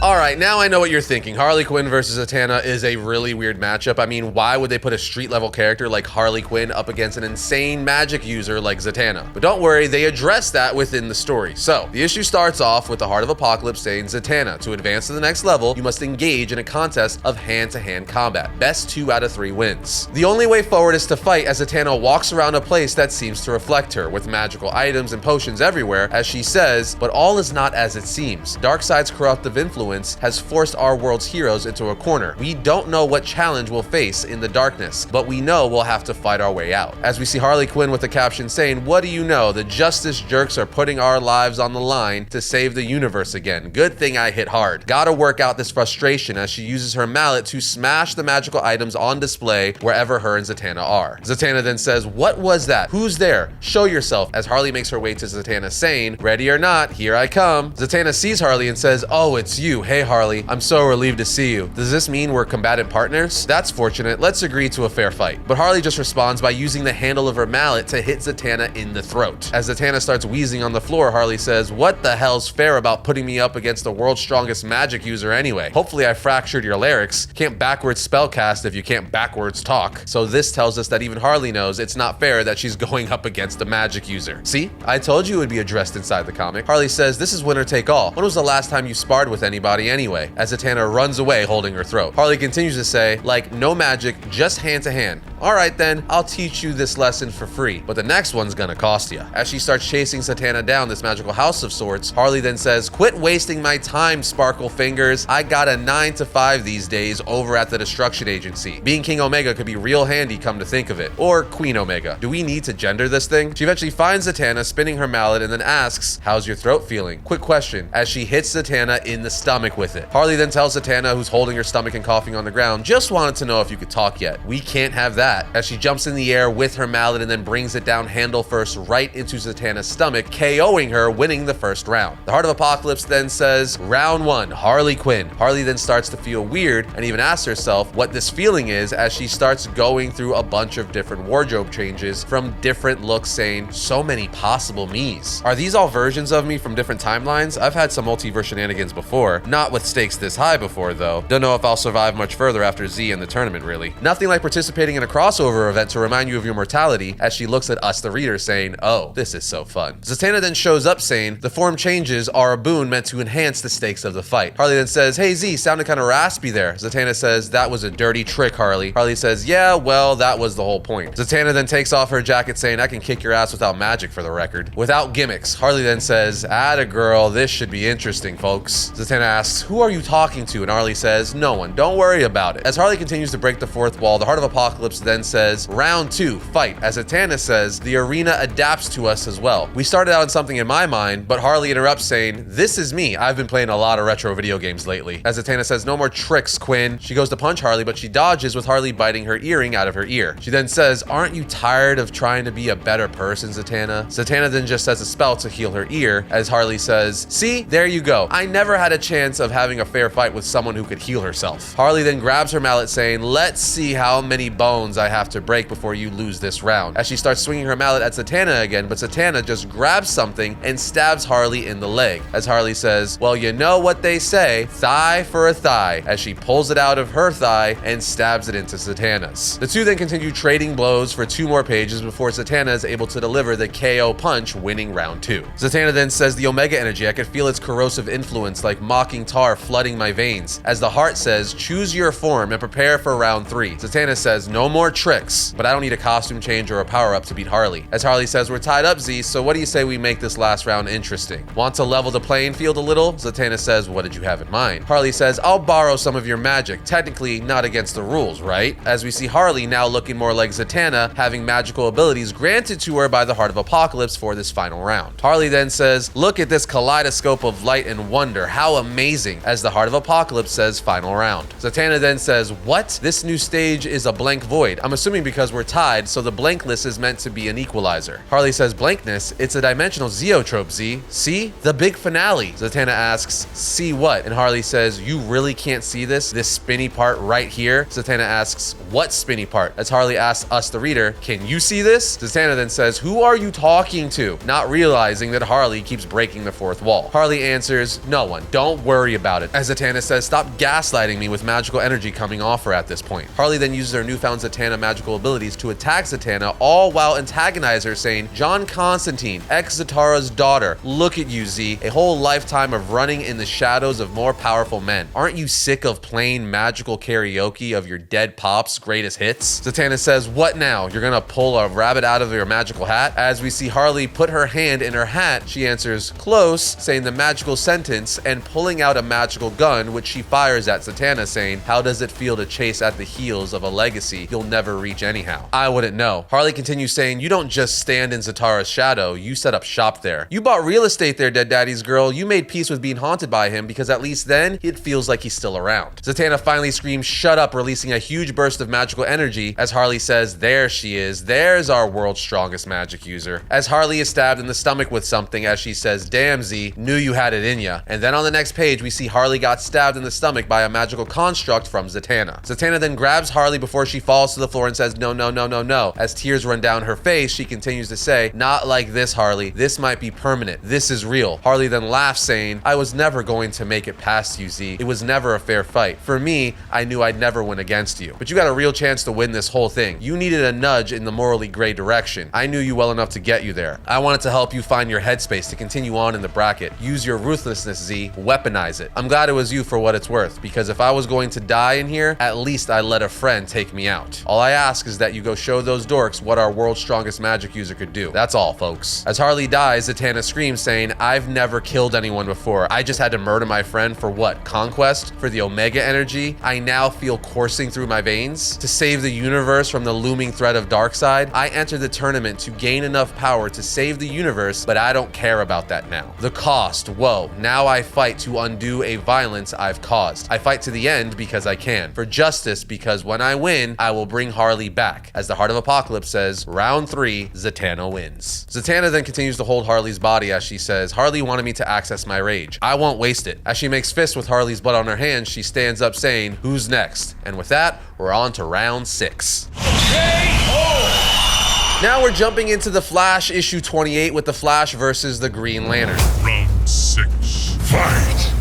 All right, now I know what you're thinking. Harley Quinn versus Zatanna is a really weird matchup. I mean, why would they put a street-level character like Harley Quinn up against an insane magic user like Zatanna? But don't worry, they address that within the story. So, the issue starts off with the Heart of Apocalypse saying, "Zatanna, to advance to the next level, you must engage in a contest of hand-to-hand combat. Best 2 out of 3 wins. The only way forward is to fight as Zatanna walks around a place that seems to reflect her, with magical items and potions everywhere, as she says, but all is not as it seems. Darkseid's corruptive influence has forced our world's heroes into a corner. We don't know what challenge we'll face in the darkness, but we know we'll have to fight our way out." As we see Harley Quinn with the caption saying, "What do you know? The justice jerks are putting our lives on the line to save the universe again. Good thing I hit hard. Gotta work out this frustration," as she uses her mallet to smash the magical items on display wherever her and Zatanna are. Zatanna then says, "What was that? Who's there? Show yourself," as Harley makes her way to Zatanna saying, "Ready or not, here I come." Zatanna sees Harley and says, "Oh, it's you. Hey Harley, I'm so relieved to see you. Does this mean we're combatant partners? That's fortunate. Let's agree to a fair fight." But Harley just responds by using the handle of her mallet to hit Zatanna in the throat. As Zatanna starts wheezing on the floor, Harley says, "What the hell's fair about putting me up against the world's strongest magic user anyway? Hopefully I fractured your larynx. Can't backwards spellcast if you can't backwards talk." So this tells us that even Harley knows it's not fair that she's going up against a magic user. See? I told you it would be addressed inside the comic. Harley says, "This is winner take all. When was the last time you sparred with anybody anyway?" As Zatanna runs away holding her throat. Harley continues to say, like, "No magic, just hand to hand. All right then, I'll teach you this lesson for free, but the next one's gonna cost you." As she starts chasing Zatanna down this magical house of sorts, Harley then says, "Quit wasting my time, Sparkle Fingers. I got a 9 to 5 these days over at the Destruction Agency. Being King Omega could be real handy, come to think of it. Or Queen Omega. Do we need to gender this thing?" She eventually finds Zatanna spinning her mallet and then asks, "How's your throat feeling?" Quick question, as she hits Zatanna in the stomach with it. Harley then tells Zatanna, who's holding her stomach and coughing on the ground, "Just wanted to know if you could talk yet. We can't have that that as she jumps in the air with her mallet and then brings it down handle first right into Zatanna's stomach, KOing her, winning the first round. The Heart of Apocalypse then says, round 1, Harley Quinn. Harley then starts to feel weird and even asks herself what this feeling is as she starts going through a bunch of different wardrobe changes from different looks, saying, so many possible me's. Are these all versions of me from different timelines? I've had some multiverse shenanigans before, not with stakes this high before though. Don't know if I'll survive much further after Z in the tournament really. Nothing like participating in a crossover event to remind you of your mortality, as she looks at us the reader saying, oh, this is so fun. Zatanna then shows up saying, the form changes are a boon meant to enhance the stakes of the fight. Harley then says, hey Z, sounded kind of raspy there. Zatanna says, that was a dirty trick, Harley. Harley says, yeah, well, that was the whole point. Zatanna then takes off her jacket saying, I can kick your ass without magic for the record. Without gimmicks. Harley then says, atta girl, this should be interesting, folks. Zatanna asks, who are you talking to? And Harley says, no one, don't worry about it. As Harley continues to break the fourth wall, the Heart of Apocalypse then says, round 2, fight. As Zatanna says, the arena adapts to us as well. We started out on something in my mind, but Harley interrupts saying, this is me. I've been playing a lot of retro video games lately. As Zatanna says, no more tricks, Quinn. She goes to punch Harley, but she dodges with Harley biting her earring out of her ear. She then says, aren't you tired of trying to be a better person, Zatanna? Zatanna then just says a spell to heal her ear, as Harley says, see, there you go. I never had a chance of having a fair fight with someone who could heal herself. Harley then grabs her mallet saying, let's see how many bones I have to break before you lose this round. As she starts swinging her mallet at Zatanna again, but Zatanna just grabs something and stabs Harley in the leg. As Harley says, well, you know what they say, thigh for a thigh, as she pulls it out of her thigh and stabs it into Zatanna's. The two then continue trading blows for 2 more pages before Zatanna is able to deliver the KO punch, winning round 2. Zatanna then says, the Omega energy, I could feel its corrosive influence like mocking tar flooding my veins. As the heart says, choose your form and prepare for round 3. Zatanna says, no more tricks, but I don't need a costume change or a power up to beat Harley. As Harley says, we're tied up, Z, so what do you say we make this last round interesting? Want to level the playing field a little? Zatanna says, what did you have in mind? Harley says, I'll borrow some of your magic, technically not against the rules, right? As we see Harley now looking more like Zatanna, having magical abilities granted to her by the Heart of Apocalypse for this final round. Harley then says, look at this kaleidoscope of light and wonder, how amazing, as the Heart of Apocalypse says, final round. Zatanna then says, what? This new stage is a blank void. I'm assuming because we're tied, so the blankless is meant to be an equalizer. Harley says, blankness? It's a dimensional zeotrope, Z. See? The big finale. Zatanna asks, see what? And Harley says, you really can't see this? This spinny part right here? Zatanna asks, what spinny part? As Harley asks us, the reader, can you see this? Zatanna then says, who are you talking to? Not realizing that Harley keeps breaking the fourth wall. Harley answers, no one. Don't worry about it. As Zatanna says, stop gaslighting me with magical energy coming off her at this point. Harley then uses her newfound Zatanna magical abilities to attack Zatanna, all while antagonize her, saying, John Constantine, ex-Zatara's daughter, look at you, Z. A whole lifetime of running in the shadows of more powerful men. Aren't you sick of playing magical karaoke of your dead pop's greatest hits? Zatanna says, what now? You're gonna pull a rabbit out of your magical hat? As we see Harley put her hand in her hat, she answers, close, saying the magical sentence, and pulling out a magical gun, which she fires at Zatanna, saying, how does it feel to chase at the heels of a legacy you'll never reach anyhow? I wouldn't know. Harley continues saying, you don't just stand in Zatara's shadow, you set up shop there. You bought real estate there, Dead Daddy's girl. You made peace with being haunted by him because at least then it feels like he's still around. Zatanna finally screams, shut up, releasing a huge burst of magical energy as Harley says, there she is. There's our world's strongest magic user. As Harley is stabbed in the stomach with something as she says, damn Z, knew you had it in ya. And then on the next page, we see Harley got stabbed in the stomach by a magical construct from Zatanna. Zatanna then grabs Harley before she falls to the floor and says, no, no, no, no, no. As tears run down her face, she continues to say, not like this, Harley. This might be permanent. This is real. Harley then laughs, saying, I was never going to make it past you, Z. It was never a fair fight. For me, I knew I'd never win against you. But you got a real chance to win this whole thing. You needed a nudge in the morally gray direction. I knew you well enough to get you there. I wanted to help you find your headspace to continue on in the bracket. Use your ruthlessness, Z. Weaponize it. I'm glad it was you for what it's worth, because if I was going to die in here, at least I let a friend take me out. All I ask is that you go show those dorks what our world's strongest magic user could do. That's all, folks. As Harley dies, Zatanna screams, saying, I've never killed anyone before. I just had to murder my friend for what? Conquest? For the Omega energy I now feel coursing through my veins? To save the universe from the looming threat of Darkseid? I entered the tournament to gain enough power to save the universe, but I don't care about that now. The cost, whoa. Now I fight to undo a violence I've caused. I fight to the end because I can. For justice, because when I win, I will bring bring Harley back. As the Heart of Apocalypse says, round 3, Zatanna wins. Zatanna then continues to hold Harley's body as she says, Harley wanted me to access my rage. I won't waste it. As she makes fists with Harley's blood on her hands, she stands up saying, who's next? And with that, we're on to round 6. K.O. Now we're jumping into The Flash issue 28 with The Flash versus the Green Lantern. Round 6. Fight!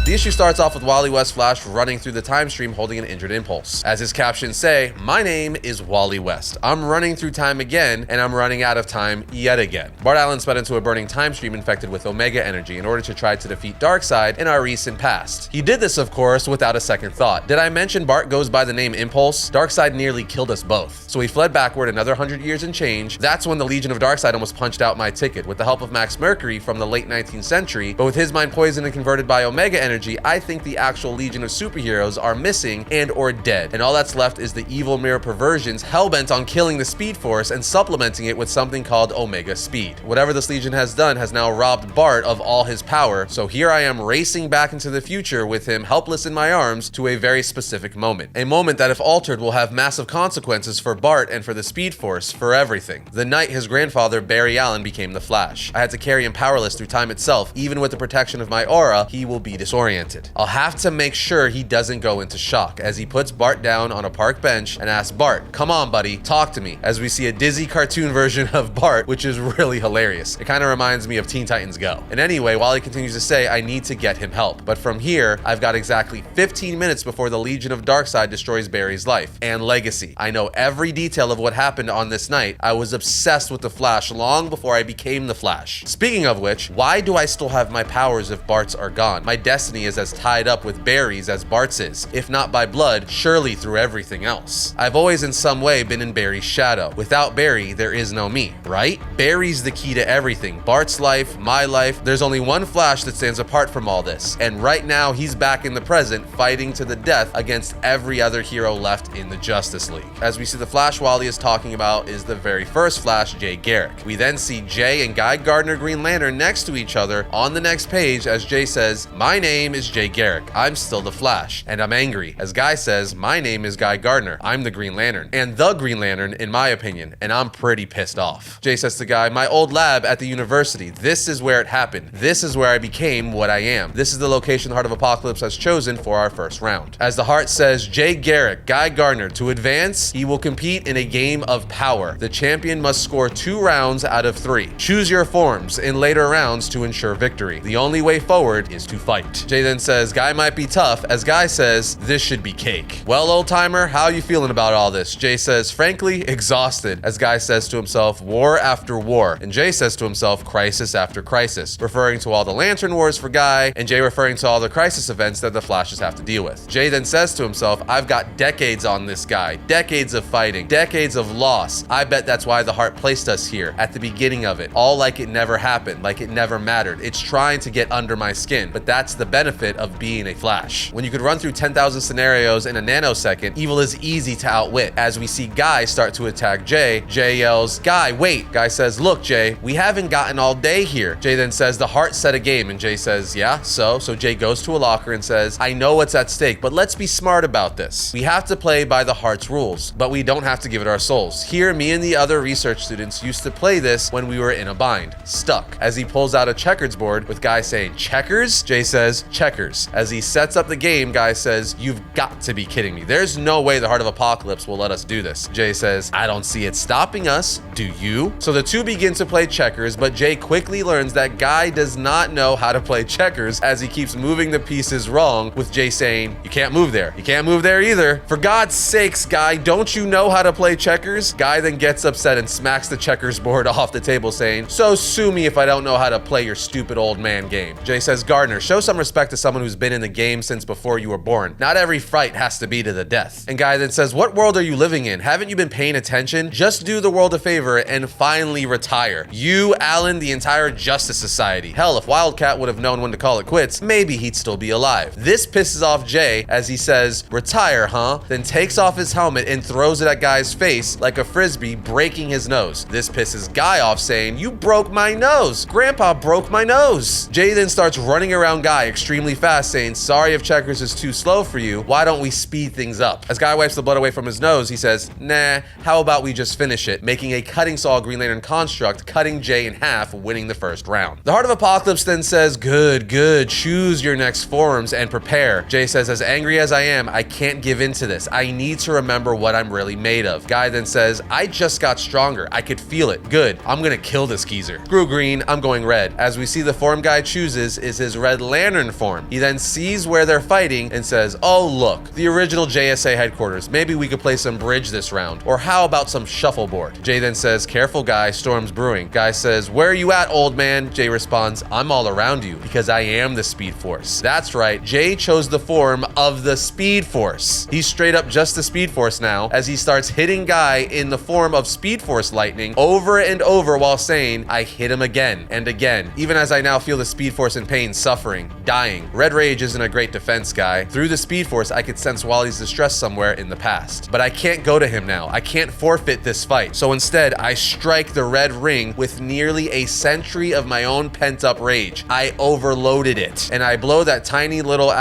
The issue starts off with Wally West Flash running through the time stream holding an injured Impulse. As his captions say, my name is Wally West. I'm running through time again, and I'm running out of time yet again. Bart Allen sped into a burning time stream infected with Omega energy in order to try to defeat Darkseid in our recent past. He did this, of course, without a second thought. Did I mention Bart goes by the name Impulse? Darkseid nearly killed us both. So he fled backward another 100 years and change. That's when the Legion of Darkseid almost punched out my ticket with the help of Max Mercury from the late 19th century, but with his mind poisoned and converted by Omega energy, I think the actual Legion of superheroes are missing and or dead, and all that's left is the evil mirror perversions hellbent on killing the Speed Force and supplementing it with something called Omega Speed. Whatever this Legion has done has now robbed Bart of all his power, so here I am racing back into the future with him helpless in my arms to a very specific moment. A moment that if altered will have massive consequences for Bart and for the Speed Force, for everything. The night his grandfather Barry Allen became the Flash. I had to carry him powerless through time itself. Even with the protection of my aura, he will be disoriented. I'll have to make sure he doesn't go into shock as he puts Bart down on a park bench and asks Bart, come on buddy, talk to me, as we see a dizzy cartoon version of Bart, which is really hilarious. It kind of reminds me of Teen Titans Go. And anyway, Wally continues to say I need to get him help, but from here I've got exactly 15 minutes before the Legion of Darkseid destroys Barry's life and legacy. I know every detail of what happened on this night. I was obsessed with the Flash long before I became the Flash. Speaking of which, why do I still have my powers if Bart's are gone? My destiny is as tied up with Barry's as Bart's is, if not by blood, surely through everything else. I've always in some way been in Barry's shadow. Without Barry, there is no me, right? Barry's the key to everything. Bart's life, my life. There's only one Flash that stands apart from all this, and right now he's back in the present fighting to the death against every other hero left in the Justice League. As we see, the Flash Wally is talking about is the very first Flash, Jay Garrick. We then see Jay and Guy Gardner Green Lantern next to each other on the next page as Jay says, my name is Jay Garrick. I'm still the Flash, and I'm angry. As Guy says, my name is Guy Gardner. I'm the Green Lantern, and the Green Lantern in my opinion, and I'm pretty pissed off. Jay says to Guy, my old lab at the university. This is where it happened. This is where I became what I am. This is the location the Heart of Apocalypse has chosen for our first round. As the Heart says, Jay Garrick, Guy Gardner, to advance, he will compete in a game of power. The champion must score 2 rounds out of 3. Choose your forms in later rounds to ensure victory. The only way forward is to fight. Jay then says, Guy might be tough, as Guy says, this should be cake. Well, old timer, how you feeling about all this? Jay says, frankly, exhausted, as Guy says to himself, war after war. And Jay says to himself, crisis after crisis, referring to all the Lantern Wars for Guy, and Jay referring to all the crisis events that the Flashes have to deal with. Jay then says to himself, I've got decades on this guy, decades of fighting, decades of loss. I bet that's why the Heart placed us here at the beginning of it, all like it never happened, like it never mattered. It's trying to get under my skin, but that's the benefit of being a Flash. When you could run through 10,000 scenarios in a nanosecond, evil is easy to outwit. As we see Guy start to attack Jay, Jay yells, Guy, wait. Guy says, look, Jay, we haven't gotten all day here. Jay then says, the Heart set a game, and Jay says, yeah, so Jay goes to a locker and says, I know what's at stake, but let's be smart about this. We have to play by the Heart's rules, but we don't have to give it our souls. Here, me and the other research students used to play this when we were in a bind, stuck. As he pulls out a checkers board with Guy saying, checkers? Jay says, checkers. As he sets up the game, Guy says, you've got to be kidding me. There's no way the Heart of Apocalypse will let us do this. Jay says, I don't see it stopping us. Do you? So the two begin to play checkers, but Jay quickly learns that Guy does not know how to play checkers as he keeps moving the pieces wrong, with Jay saying, you can't move there. You can't move there either. For God's sakes, Guy, don't you know how to play checkers? Guy then gets upset and smacks the checkers board off the table saying, so sue me if I don't know how to play your stupid old man game. Jay says, Gardner, show some respect to someone who's been in the game since before you were born. Not every fight has to be to the death. And Guy then says, what world are you living in? Haven't you been paying attention? Just do the world a favor and finally retire. You, Alan, the entire Justice Society. Hell, if Wildcat would have known when to call it quits, maybe he'd still be alive. This pisses off Jay as he says, retire, huh? Then takes off his helmet and throws it at Guy's face like a frisbee, breaking his nose. This pisses Guy off saying, you broke my nose. Grandpa broke my nose. Jay then starts running around Guy, extremely extremely fast, saying, sorry if checkers is too slow for you, why don't we speed things up? As Guy wipes the blood away from his nose, he says, nah, how about we just finish it, making a cutting saw Green Lantern construct, cutting Jay in half, winning the first round. The Heart of Apocalypse then says, good, choose your next forms and prepare. Jay says, as angry as I am, I can't give in to this. I need to remember what I'm really made of. Guy then says, I just got stronger. I could feel it. Good. I'm gonna kill this geezer. Screw green, I'm going red. As we see, the form Guy chooses is his Red Lantern form. He then sees where they're fighting and says, oh look, the original JSA headquarters. Maybe we could play some bridge this round. Or how about some shuffleboard? Jay then says, careful Guy, storm's brewing. Guy says, where are you at, old man? Jay responds, I'm all around you because I am the Speed Force. That's right, Jay chose the form of the Speed Force. He's straight up just the Speed Force now, as he starts hitting Guy in the form of Speed Force lightning over and over while saying, I hit him again and again, even as I now feel the Speed Force in pain, suffering, dying. Red Rage isn't a great defense, Guy. Through the Speed Force, I could sense Wally's distress somewhere in the past. But I can't go to him now. I can't forfeit this fight. So instead, I strike the red ring with nearly a century of my own pent-up rage. I overloaded it, and I blow that tiny little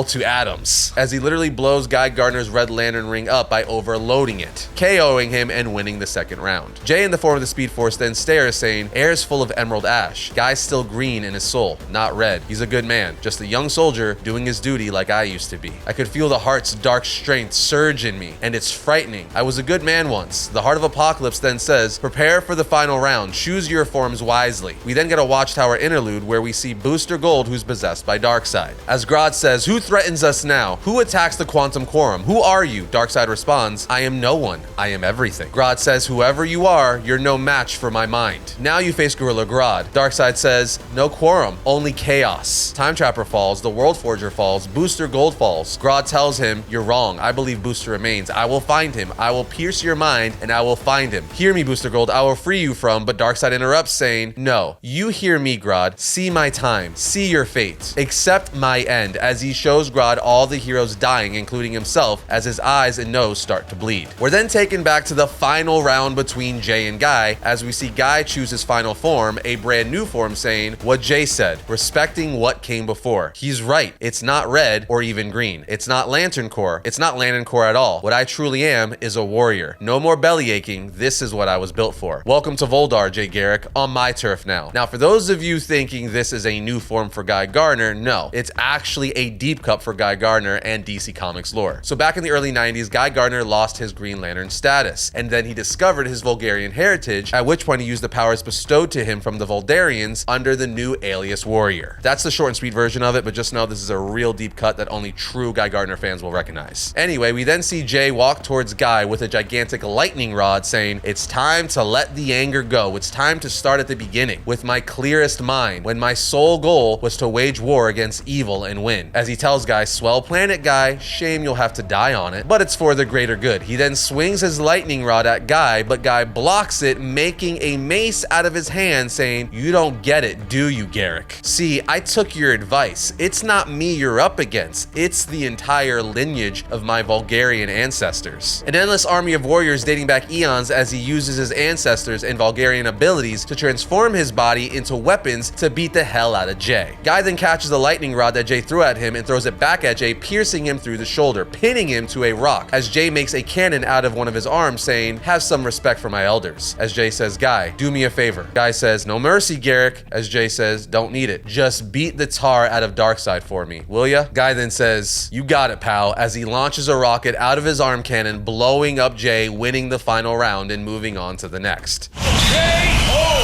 to atoms, as he literally blows Guy Gardner's Red Lantern ring up by overloading it, KOing him and winning the second round. Jay, in the form of the Speed Force, then stares, saying, air's full of emerald ash. Guy's still green in his soul, not red. He's a good man, just a young soldier doing his duty like I used to be. I could feel the heart's dark strength surge in me, and it's frightening. I was a good man once. The Heart of Apocalypse then says, prepare for the final round. Choose your forms wisely. We then get a Watchtower interlude where we see Booster Gold, who's possessed by Darkseid. As Grodd says, who threatens us now? Who attacks the Quantum Quorum? Who are you? Darkseid responds, I am no one. I am everything. Grodd says, whoever you are, you're no match for my mind. Now you face Gorilla Grodd. Darkseid says, no quorum, only chaos. Time Trapper falls, the World Forger falls, Booster Gold falls. Grodd tells him, you're wrong. I believe Booster remains. I will find him. I will pierce your mind and I will find him. Hear me, Booster Gold. I will free you from, but Darkseid interrupts, saying, no, you hear me, Grodd. See my time. See your fate. Accept my end, as he shows Grodd all the heroes dying, including himself, as his eyes and nose start to bleed. We're then taken back to the final round between Jay and Guy, as we see Guy choose his final form, a brand new form, saying what Jay said, respecting what came before. He's right. It's not red or even green. It's not Lantern Corps. It's not Lantern Corps at all. What I truly am is a warrior. No more belly aching. This is what I was built for. Welcome to Voldar, Jay Garrick, on my turf now. Now, for those of you thinking this is a new form for Guy Gardner, no, it's actually a deep cut for Guy Gardner and DC Comics lore. So back in the early 90s, Guy Gardner lost his Green Lantern status, and then he discovered his Vulgarian heritage, at which point he used the powers bestowed to him from the Voldarians under the new alias Warrior. That's the short and sweet version of it, but just know this is a real deep cut that only true Guy Gardner fans will recognize. Anyway, we then see Jay walk towards Guy with a gigantic lightning rod, saying, it's time to let the anger go. It's time to start at the beginning, with my clearest mind, when my sole goal was to wage war against evil and win. As he tells Guy, swell planet, Guy, shame you'll have to die on it, but it's for the greater good. He then swings his lightning rod at Guy, but Guy blocks it, making a mace out of his hand, saying, you don't get it, do you, Garrick? See, I took your advice. It's not me you're up against. It's the entire lineage of my Vulgarian ancestors. An endless army of warriors dating back eons, as he uses his ancestors and Vulgarian abilities to transform his body into weapons to beat the hell out of Jay. Guy then catches the lightning rod that Jay threw at him and throws it back at Jay, piercing him through the shoulder, pinning him to a rock, as Jay makes a cannon out of one of his arms, saying, have some respect for my elders. As Jay says, Guy, do me a favor. Guy says, no mercy, Garrick. As Jay says, don't need it. Just beat the tar out of Darkseid for me, will ya? Guy then says, you got it, pal, as he launches a rocket out of his arm cannon, blowing up Jay, winning the final round and moving on to the next. K.O.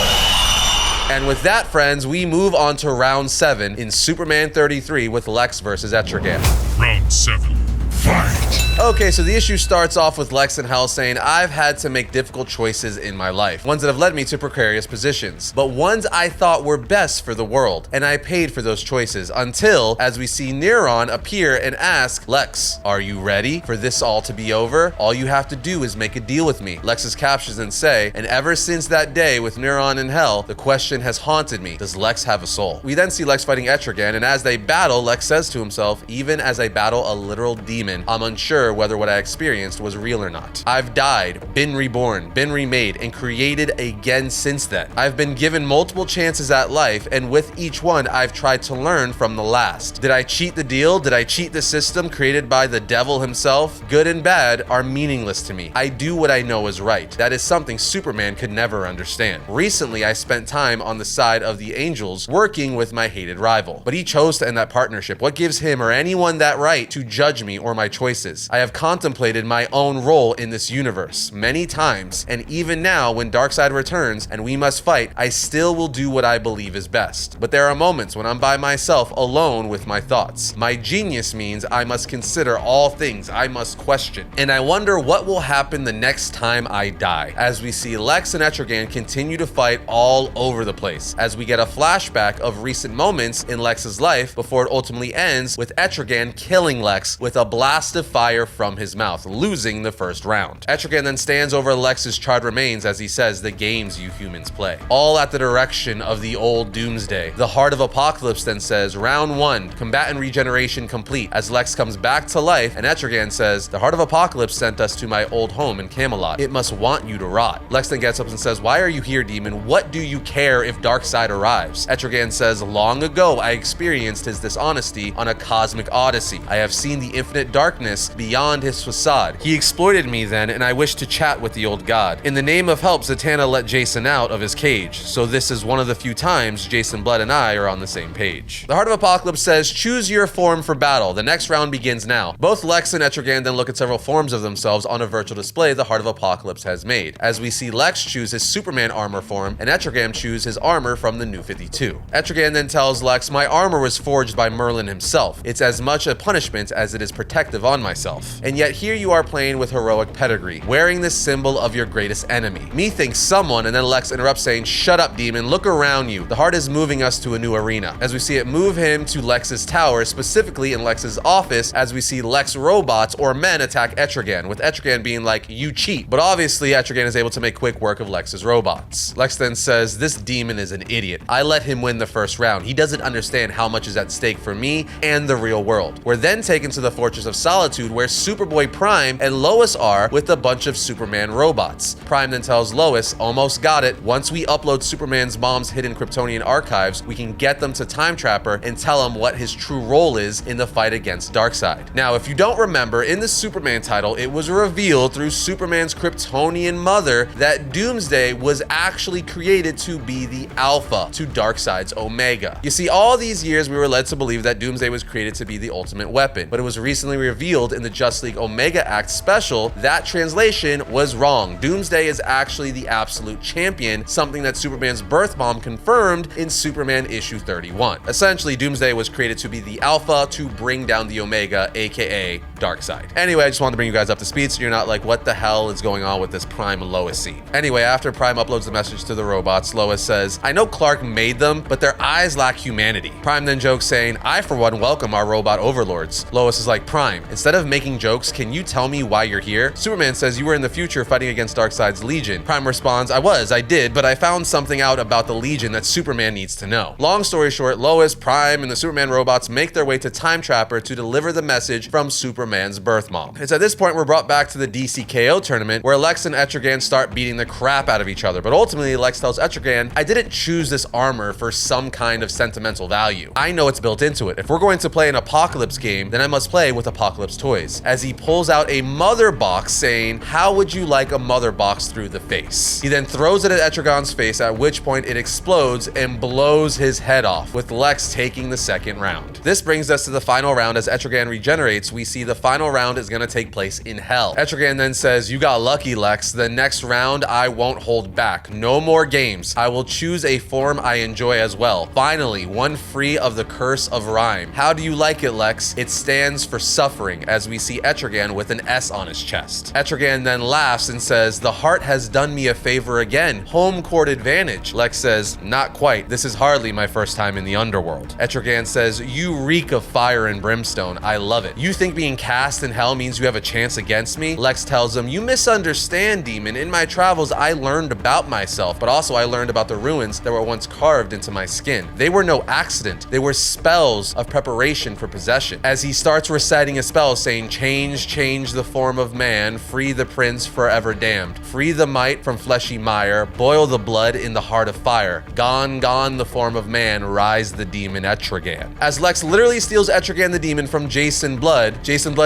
And with that, friends, we move on to round 7 in Superman 33 with Lex versus Etrigan. Round 7. Fight! Okay, so the issue starts off with Lex and Hell saying, I've had to make difficult choices in my life, ones that have led me to precarious positions, but ones I thought were best for the world, and I paid for those choices until, as we see Neuron appear and ask, Lex, are you ready for this all to be over? All you have to do is make a deal with me. Lex's captions then say, and ever since that day with Neuron and Hell, the question has haunted me, does Lex have a soul? We then see Lex fighting Etrigan, and as they battle, Lex says to himself, even as I battle a literal demon, I'm unsure sure whether what I experienced was real or not. I've died, been reborn, been remade, and created again since then. I've been given multiple chances at life, and with each one, I've tried to learn from the last. Did I cheat the deal? Did I cheat the system created by the devil himself? Good and bad are meaningless to me. I do what I know is right. That is something Superman could never understand. Recently, I spent time on the side of the Angels working with my hated rival, but he chose to end that partnership. What gives him or anyone that right to judge me or my choices? I have contemplated my own role in this universe many times, and even now when Darkseid returns and we must fight, I still will do what I believe is best. But there are moments when I'm by myself alone with my thoughts. My genius means I must consider all things, I must question. And I wonder what will happen the next time I die, as we see Lex and Etrigan continue to fight all over the place, as we get a flashback of recent moments in Lex's life before it ultimately ends with Etrigan killing Lex with a blast of fire from his mouth, losing the first round. Etrigan then stands over Lex's charred remains as he says, "The games you humans play," all at the direction of the old Doomsday. The Heart of Apocalypse then says, "Round 1, combatant regeneration complete," as Lex comes back to life, and Etrigan says, "The Heart of Apocalypse sent us to my old home in Camelot. It must want you to rot." Lex then gets up and says, "Why are you here, demon? What do you care if Darkseid arrives?" Etrigan says, "Long ago, I experienced his dishonesty on a cosmic odyssey. I have seen the infinite darkness beyond his facade. He exploited me then, and I wish to chat with the old god. In the name of help, Zatanna let Jason out of his cage, so this is one of the few times Jason Blood and I are on the same page." The Heart of Apocalypse says, "Choose your form for battle. The next round begins now." Both Lex and Etrigan then look at several forms of themselves on a virtual display the Heart of Apocalypse has made, as we see Lex choose his Superman armor form and Etrigan choose his armor from the New 52. Etrigan then tells Lex, "My armor was forged by Merlin himself. It's as much a punishment as it is protective on myself. And yet here you are playing with heroic pedigree, wearing this symbol of your greatest enemy." Methinks someone, and then Lex interrupts saying, "Shut up, demon, look around you. The Heart is moving us to a new arena," as we see it move him to Lex's tower, specifically in Lex's office, as we see Lex robots or men attack Etrigan, with Etrigan being like, "You cheat." But obviously Etrigan is able to make quick work of Lex's robots. Lex then says, "This demon is an idiot. I let him win the first round. He doesn't understand how much is at stake for me and the real world." We're then taken to the Fortress of Solitude, where Superboy Prime and Lois are with a bunch of Superman robots. Prime then tells Lois, "Almost got it. Once we upload Superman's mom's hidden Kryptonian archives, we can get them to Time Trapper and tell him what his true role is in the fight against Darkseid." Now, if you don't remember, in the Superman title, it was revealed through Superman's Kryptonian mother that Doomsday was actually created to be the Alpha to Darkseid's Omega. You see, all these years we were led to believe that Doomsday was created to be the ultimate weapon, but it was recently revealed in the Just League Omega Act special that translation was wrong. Doomsday is actually the absolute champion, something that Superman's birth mom confirmed in Superman issue 31. Essentially, Doomsday was created to be the Alpha to bring down the Omega, aka Darkseid. Anyway, I just wanted to bring you guys up to speed so you're not like, what the hell is going on with this Prime and Lois scene? Anyway, after Prime uploads the message to the robots, Lois says, "I know Clark made them, but their eyes lack humanity." Prime then jokes saying, "I for one welcome our robot overlords." Lois is like, "Prime, instead of making jokes, can you tell me why you're here?" Superman says, "You were in the future fighting against Darkseid's Legion." Prime responds, I did, but I found something out about the Legion that Superman needs to know." Long story short, Lois, Prime, and the Superman robots make their way to Time Trapper to deliver the message from Superman's birth mom. It's at this point we're brought back to the DC K.O. tournament, where Lex and Etrigan start beating the crap out of each other, but ultimately Lex tells Etrigan, "I didn't choose this armor for some kind of sentimental value. I know it's built into it. If we're going to play an Apocalypse game, then I must play with Apocalypse toys," as he pulls out a mother box saying, "How would you like a mother box through the face?" He then throws it at Etrigan's face, at which point it explodes and blows his head off, with Lex taking the second round. This brings us to the final round. As Etrigan regenerates, we see the final round is going to take place in Hell. Etrigan then says, "You got lucky, Lex. The next round I won't hold back. No more games. I will choose a form I enjoy as well. Finally, one free of the curse of rhyme. How do you like it, Lex? It stands for suffering," as we see Etrigan with an S on his chest. Etrigan then laughs and says, "The heart has done me a favor again. Home court advantage." Lex says, "Not quite. This is hardly my first time in the underworld." Etrigan says, "You reek of fire and brimstone. I love it. You think being cast in hell means you have a chance against me?" Lex tells him, "You misunderstand, demon. In my travels, I learned about myself, but also I learned about the ruins that were once carved into my skin. They were no accident. They were spells of preparation for possession." As he starts reciting a spell saying, Change the form of man, free the prince forever damned. Free the might from fleshy mire, boil the blood in the heart of fire. Gone the form of man, rise the demon Etrigan. As Lex literally steals Etrigan the demon from Jason Blood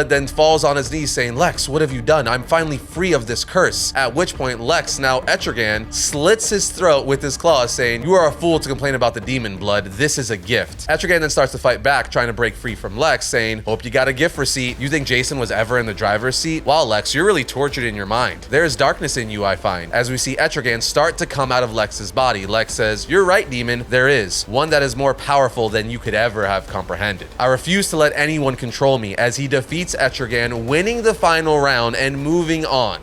then falls on his knees saying, Lex, what have you done? I'm finally free of this curse. At which point Lex, now Etrigan, slits his throat with his claws saying, you are a fool to complain about the demon blood. This is a gift. Etrigan then starts to fight back, trying to break free from Lex, saying, hope you got a gift receipt. You think Jason was ever in the driver's seat? Wow, Lex, you're really tortured in your mind. There is darkness in you, I find. As we see Etrigan start to come out of Lex's body, Lex says, you're right, demon. There is one that is more powerful than you could ever have comprehended. I refuse to let anyone control me, as he defeats Etrigan, winning the final round and moving on.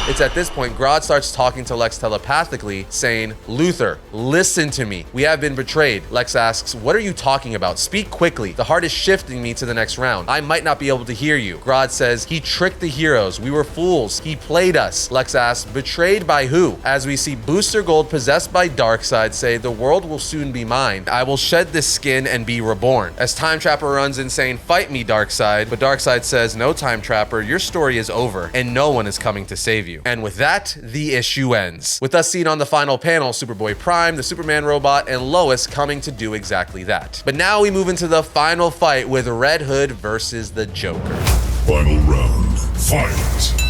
It's at this point Grodd starts talking to Lex telepathically, saying, Luthor, listen to me. We have been betrayed. Lex asks, what are you talking about? Speak quickly. The heart is shifting me to the next round. I might not be able to hear you. Grodd says, he tricked the heroes. We were fools. He played us. Lex asks, betrayed by who? As we see Booster Gold possessed by Darkseid say, the world will soon be mine. I will shed this skin and be reborn. As Time Trapper runs in saying, fight me, Darkseid. But Darkseid says, no, Time Trapper, your story is over and no one is coming to save you. And with that, the issue ends. With us seen on the final panel, Superboy Prime, the Superman robot, and Lois coming to do exactly that. But now we move into the final fight with Red Hood versus the Joker. Final round. Fight.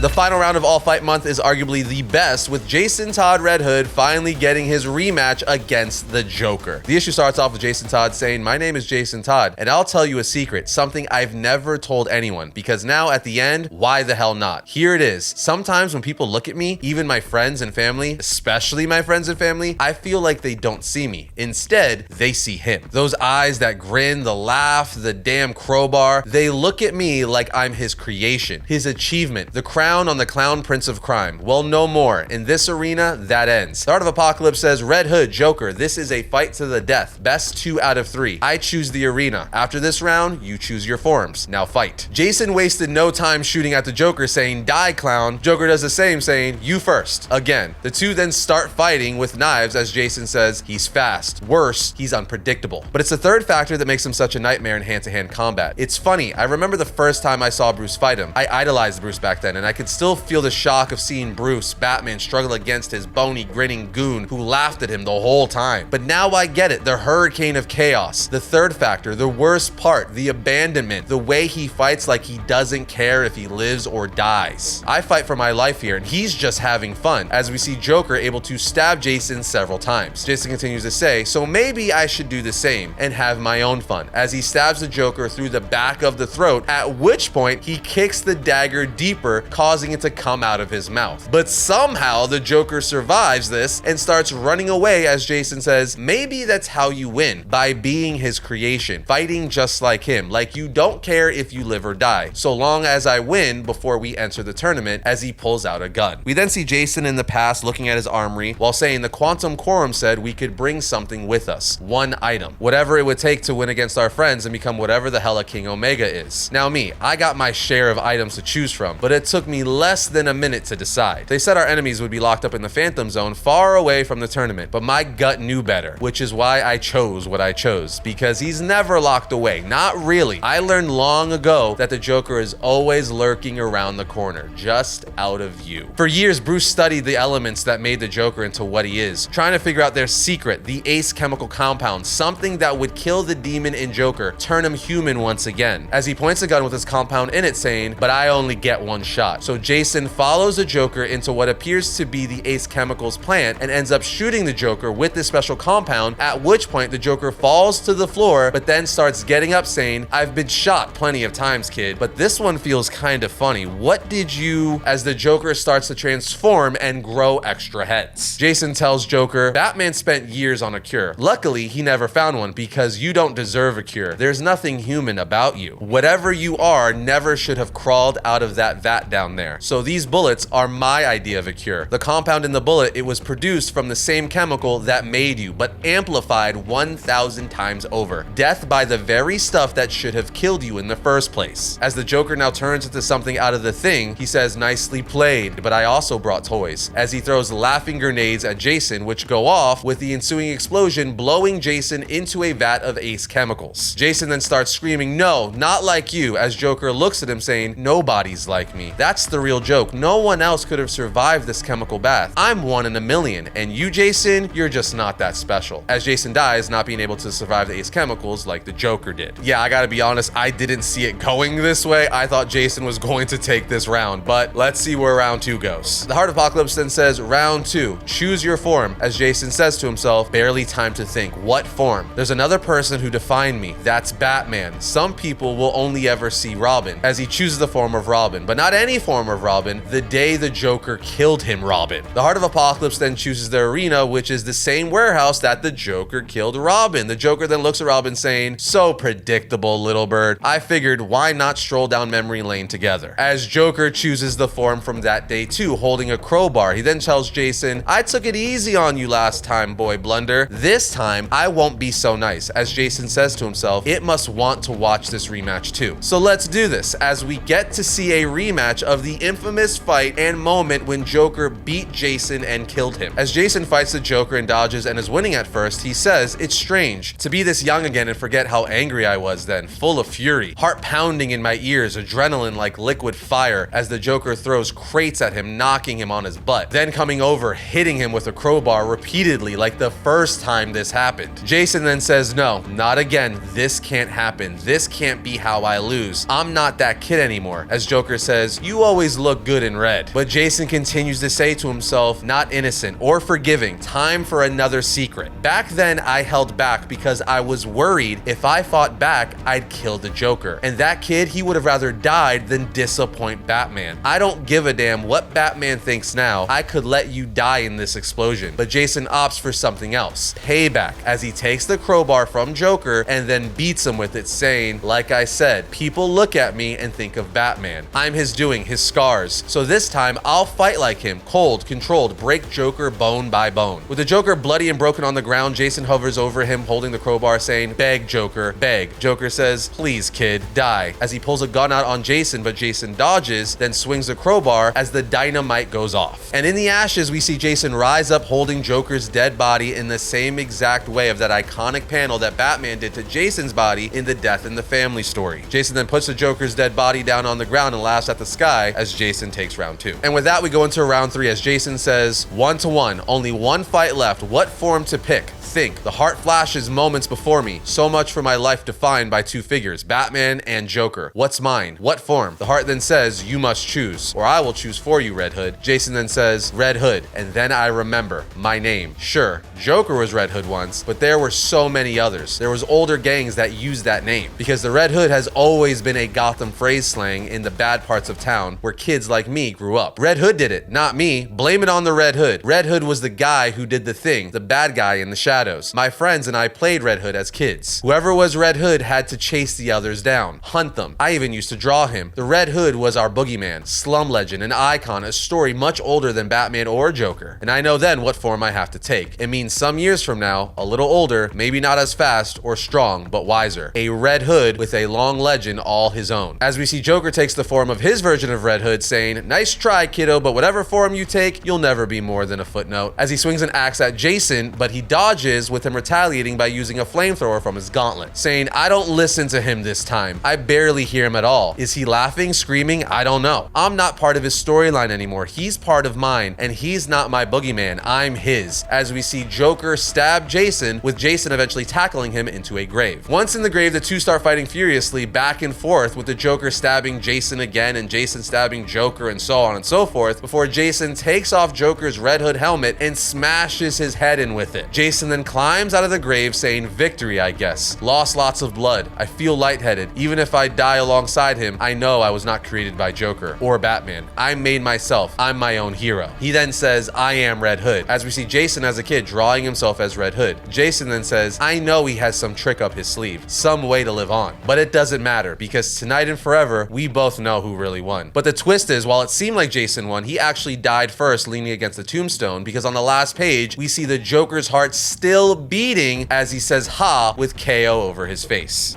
The final round of All Fight Month is arguably the best, with Jason Todd Red Hood finally getting his rematch against the Joker. The issue starts off with Jason Todd saying, my name is Jason Todd, and I'll tell you a secret, something I've never told anyone, because now at the end, why the hell not? Here it is. Sometimes when people look at me, even my friends and family, especially my friends and family, I feel like they don't see me. Instead, they see him. Those eyes that grin, the laugh, the damn crowbar, they look at me like I'm his creation, his achievement, the crown on the clown prince of crime. Well, no more. In this arena, that ends. The Art of Apocalypse says, Red Hood, Joker, this is a fight to the death. Best 2 out of 3. I choose the arena. After this round, you choose your forms. Now fight. Jason wasted no time shooting at the Joker saying, die, clown. Joker does the same saying, you first. Again. The two then start fighting with knives as Jason says, he's fast. Worse, he's unpredictable. But it's the third factor that makes him such a nightmare in hand-to-hand combat. It's funny, I remember the first time I saw Bruce fight him. I idolized Bruce back then, and I could still feel the shock of seeing Bruce, Batman, struggle against his bony, grinning goon who laughed at him the whole time. But now I get it, the hurricane of chaos. The third factor, the worst part, the abandonment, the way he fights like he doesn't care if he lives or dies. I fight for my life here, and he's just having fun, as we see Joker able to stab Jason several times. Jason continues to say, so maybe I should do the same and have my own fun, as he stabs the Joker through the back of the throat, at which point he kicks the dagger deeper, causing it to come out of his mouth. But somehow the Joker survives this and starts running away as Jason says, maybe that's how you win, by being his creation, fighting just like him, like you don't care if you live or die, so long as I win before we enter the tournament, as he pulls out a gun. We then see Jason in the past looking at his armory while saying the Quantum Quorum said we could bring something with us, one item, whatever it would take to win against our friends and become whatever the hell a King Omega is. Now me, I got my share of items to choose from, but it took me less than a minute to decide. They said our enemies would be locked up in the Phantom Zone far away from the tournament, but my gut knew better, which is why I chose what I chose, because he's never locked away. Not really. I learned long ago that the Joker is always lurking around the corner, just out of view. For years, Bruce studied the elements that made the Joker into what he is, trying to figure out their secret, the Ace chemical compound, something that would kill the demon in Joker, turn him human once again. As he points a gun with his compound in it saying, but I only get one shot. So Jason follows the Joker into what appears to be the Ace Chemicals plant and ends up shooting the Joker with this special compound, at which point the Joker falls to the floor, but then starts getting up saying, I've been shot plenty of times, kid, but this one feels kind of funny. What did you, as the Joker starts to transform and grow extra heads. Jason tells Joker, Batman spent years on a cure. Luckily, he never found one because you don't deserve a cure. There's nothing human about you. Whatever you are never should have crawled out of that vat down down there. So these bullets are my idea of a cure. The compound in the bullet, it was produced from the same chemical that made you, but amplified 1,000 times over. Death by the very stuff that should have killed you in the first place. As the Joker now turns into something out of the Thing, he says, "Nicely played, but I also brought toys," as he throws laughing grenades at Jason, which go off with the ensuing explosion blowing Jason into a vat of Ace chemicals. Jason then starts screaming, "No, not like you," as Joker looks at him saying, "Nobody's like me. That's the real joke. No one else could have survived this chemical bath. I'm 1 in a million, and you, Jason, you're just not that special." As Jason dies, not being able to survive the Ace chemicals like the Joker did. Yeah, I gotta be honest, I didn't see it going this way. I thought Jason was going to take this round, but let's see where round 2 goes. The Heart Apocalypse then says, "Round 2, choose your form," as Jason says to himself, "Barely time to think. What form? There's another person who defined me. That's Batman. Some people will only ever see Robin," as he chooses the form of Robin, but not any form of Robin, the day the Joker killed him Robin. The Heart of Apocalypse then chooses the arena, which is the same warehouse that the Joker killed Robin. The Joker then looks at Robin saying, "So predictable, little bird. I figured why not stroll down memory lane together." As Joker chooses the form from that day too, holding a crowbar, he then tells Jason, "I took it easy on you last time, boy blunder. This time, I won't be so nice," as Jason says to himself, "It must want to watch this rematch too." So let's do this, as we get to see a rematch of the infamous fight and moment when Joker beat Jason and killed him. As Jason fights the Joker and dodges and is winning at first, he says, "It's strange to be this young again and forget how angry I was then, full of fury, heart pounding in my ears, adrenaline like liquid fire," as the Joker throws crates at him, knocking him on his butt, then coming over, hitting him with a crowbar repeatedly like the first time this happened. Jason then says, "No, not again. This can't happen. This can't be how I lose. I'm not that kid anymore," as Joker says, "You always look good in red." But Jason continues to say to himself, "Not innocent or forgiving. Time for another secret. Back then, I held back because I was worried if I fought back, I'd kill the Joker. And that kid, he would have rather died than disappoint Batman. I don't give a damn what Batman thinks now. I could let you die in this explosion." But Jason opts for something else. Payback, as he takes the crowbar from Joker and then beats him with it, saying, "Like I said, people look at me and think of Batman. I'm his doing, his scars. So this time, I'll fight like him, cold, controlled, break Joker bone by bone." With the Joker bloody and broken on the ground, Jason hovers over him holding the crowbar saying, "Beg, Joker, beg." Joker says, "Please, kid, die," as he pulls a gun out on Jason, but Jason dodges, then swings the crowbar as the dynamite goes off. And in the ashes, we see Jason rise up holding Joker's dead body in the same exact way of that iconic panel that Batman did to Jason's body in the Death in the Family story. Jason then puts the Joker's dead body down on the ground and laughs at the sky as Jason takes round 2. And with that, we go into round 3 as Jason says, 1-1, only one fight left. What form to pick? Think. The heart flashes moments before me. So much for my life defined by two figures, Batman and Joker. What's mine? What form? The heart then says, "You must choose, or I will choose for you, Red Hood." Jason then says, "Red Hood," and then I remember my name. Sure, Joker was Red Hood once, but there were so many others. There was older gangs that used that name, because the Red Hood has always been a Gotham phrase slang in the bad parts of town where kids like me grew up. Red Hood did it, not me. Blame it on the Red Hood. Red Hood was the guy who did the thing, the bad guy in the shadows. My friends and I played Red Hood as kids. Whoever was Red Hood had to chase the others down, hunt them. I even used to draw him. The Red Hood was our boogeyman, slum legend, an icon, a story much older than Batman or Joker. And I know then what form I have to take. It means some years from now, a little older, maybe not as fast or strong, but wiser. A Red Hood with a long legend all his own. As we see Joker takes the form of his version of Red Hood, saying, "Nice try, kiddo, but whatever form you take, you'll never be more than a footnote." As he swings an axe at Jason, but he dodges, with him retaliating by using a flamethrower from his gauntlet, saying, "I don't listen to him this time. I barely hear him at all." Is he laughing, screaming? I don't know. I'm not part of his storyline anymore. He's part of mine, and he's not my boogeyman. I'm his. As we see Joker stab Jason, with Jason eventually tackling him into a grave. Once in the grave, the two start fighting furiously back and forth, with the Joker stabbing Jason again and Jason stabbing Joker and so on and so forth, before Jason takes off Joker's Red Hood helmet and smashes his head in with it. Jason then climbs out of the grave saying, "Victory, I guess. Lost lots of blood. I feel lightheaded. Even if I die alongside him, I know I was not created by Joker or Batman. I made myself. I'm my own hero." He then says, "I am Red Hood," as we see Jason as a kid drawing himself as Red Hood. Jason then says, "I know he has some trick up his sleeve, some way to live on. But it doesn't matter, because tonight and forever, we both know who really won." But But the twist is, while it seemed like Jason won, he actually died first, leaning against the tombstone, because on the last page, we see the Joker's heart still beating as he says "ha" with KO over his face.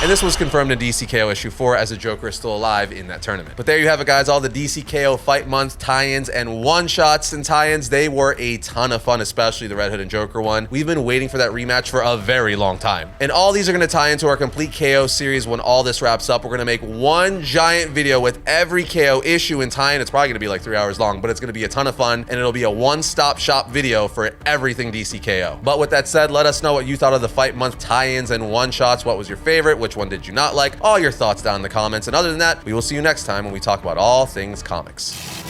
And this was confirmed in DC K.O. issue 4 as the Joker is still alive in that tournament. But there you have it, guys. All the DC K.O. Fight Month tie-ins and one-shots and tie-ins. They were a ton of fun, especially the Red Hood and Joker one. We've been waiting for that rematch for a very long time. And all these are going to tie into our complete KO series when all this wraps up. We're going to make one giant video with every KO issue and tie-in. It's probably going to be like 3 hours long, but it's going to be a ton of fun. And it'll be a one-stop shop video for everything DC K.O. But with that said, let us know what you thought of the Fight Month tie-ins and one-shots. What was your favorite? Which one did you not like? All your thoughts down in the comments. And other than that, we will see you next time when we talk about all things comics.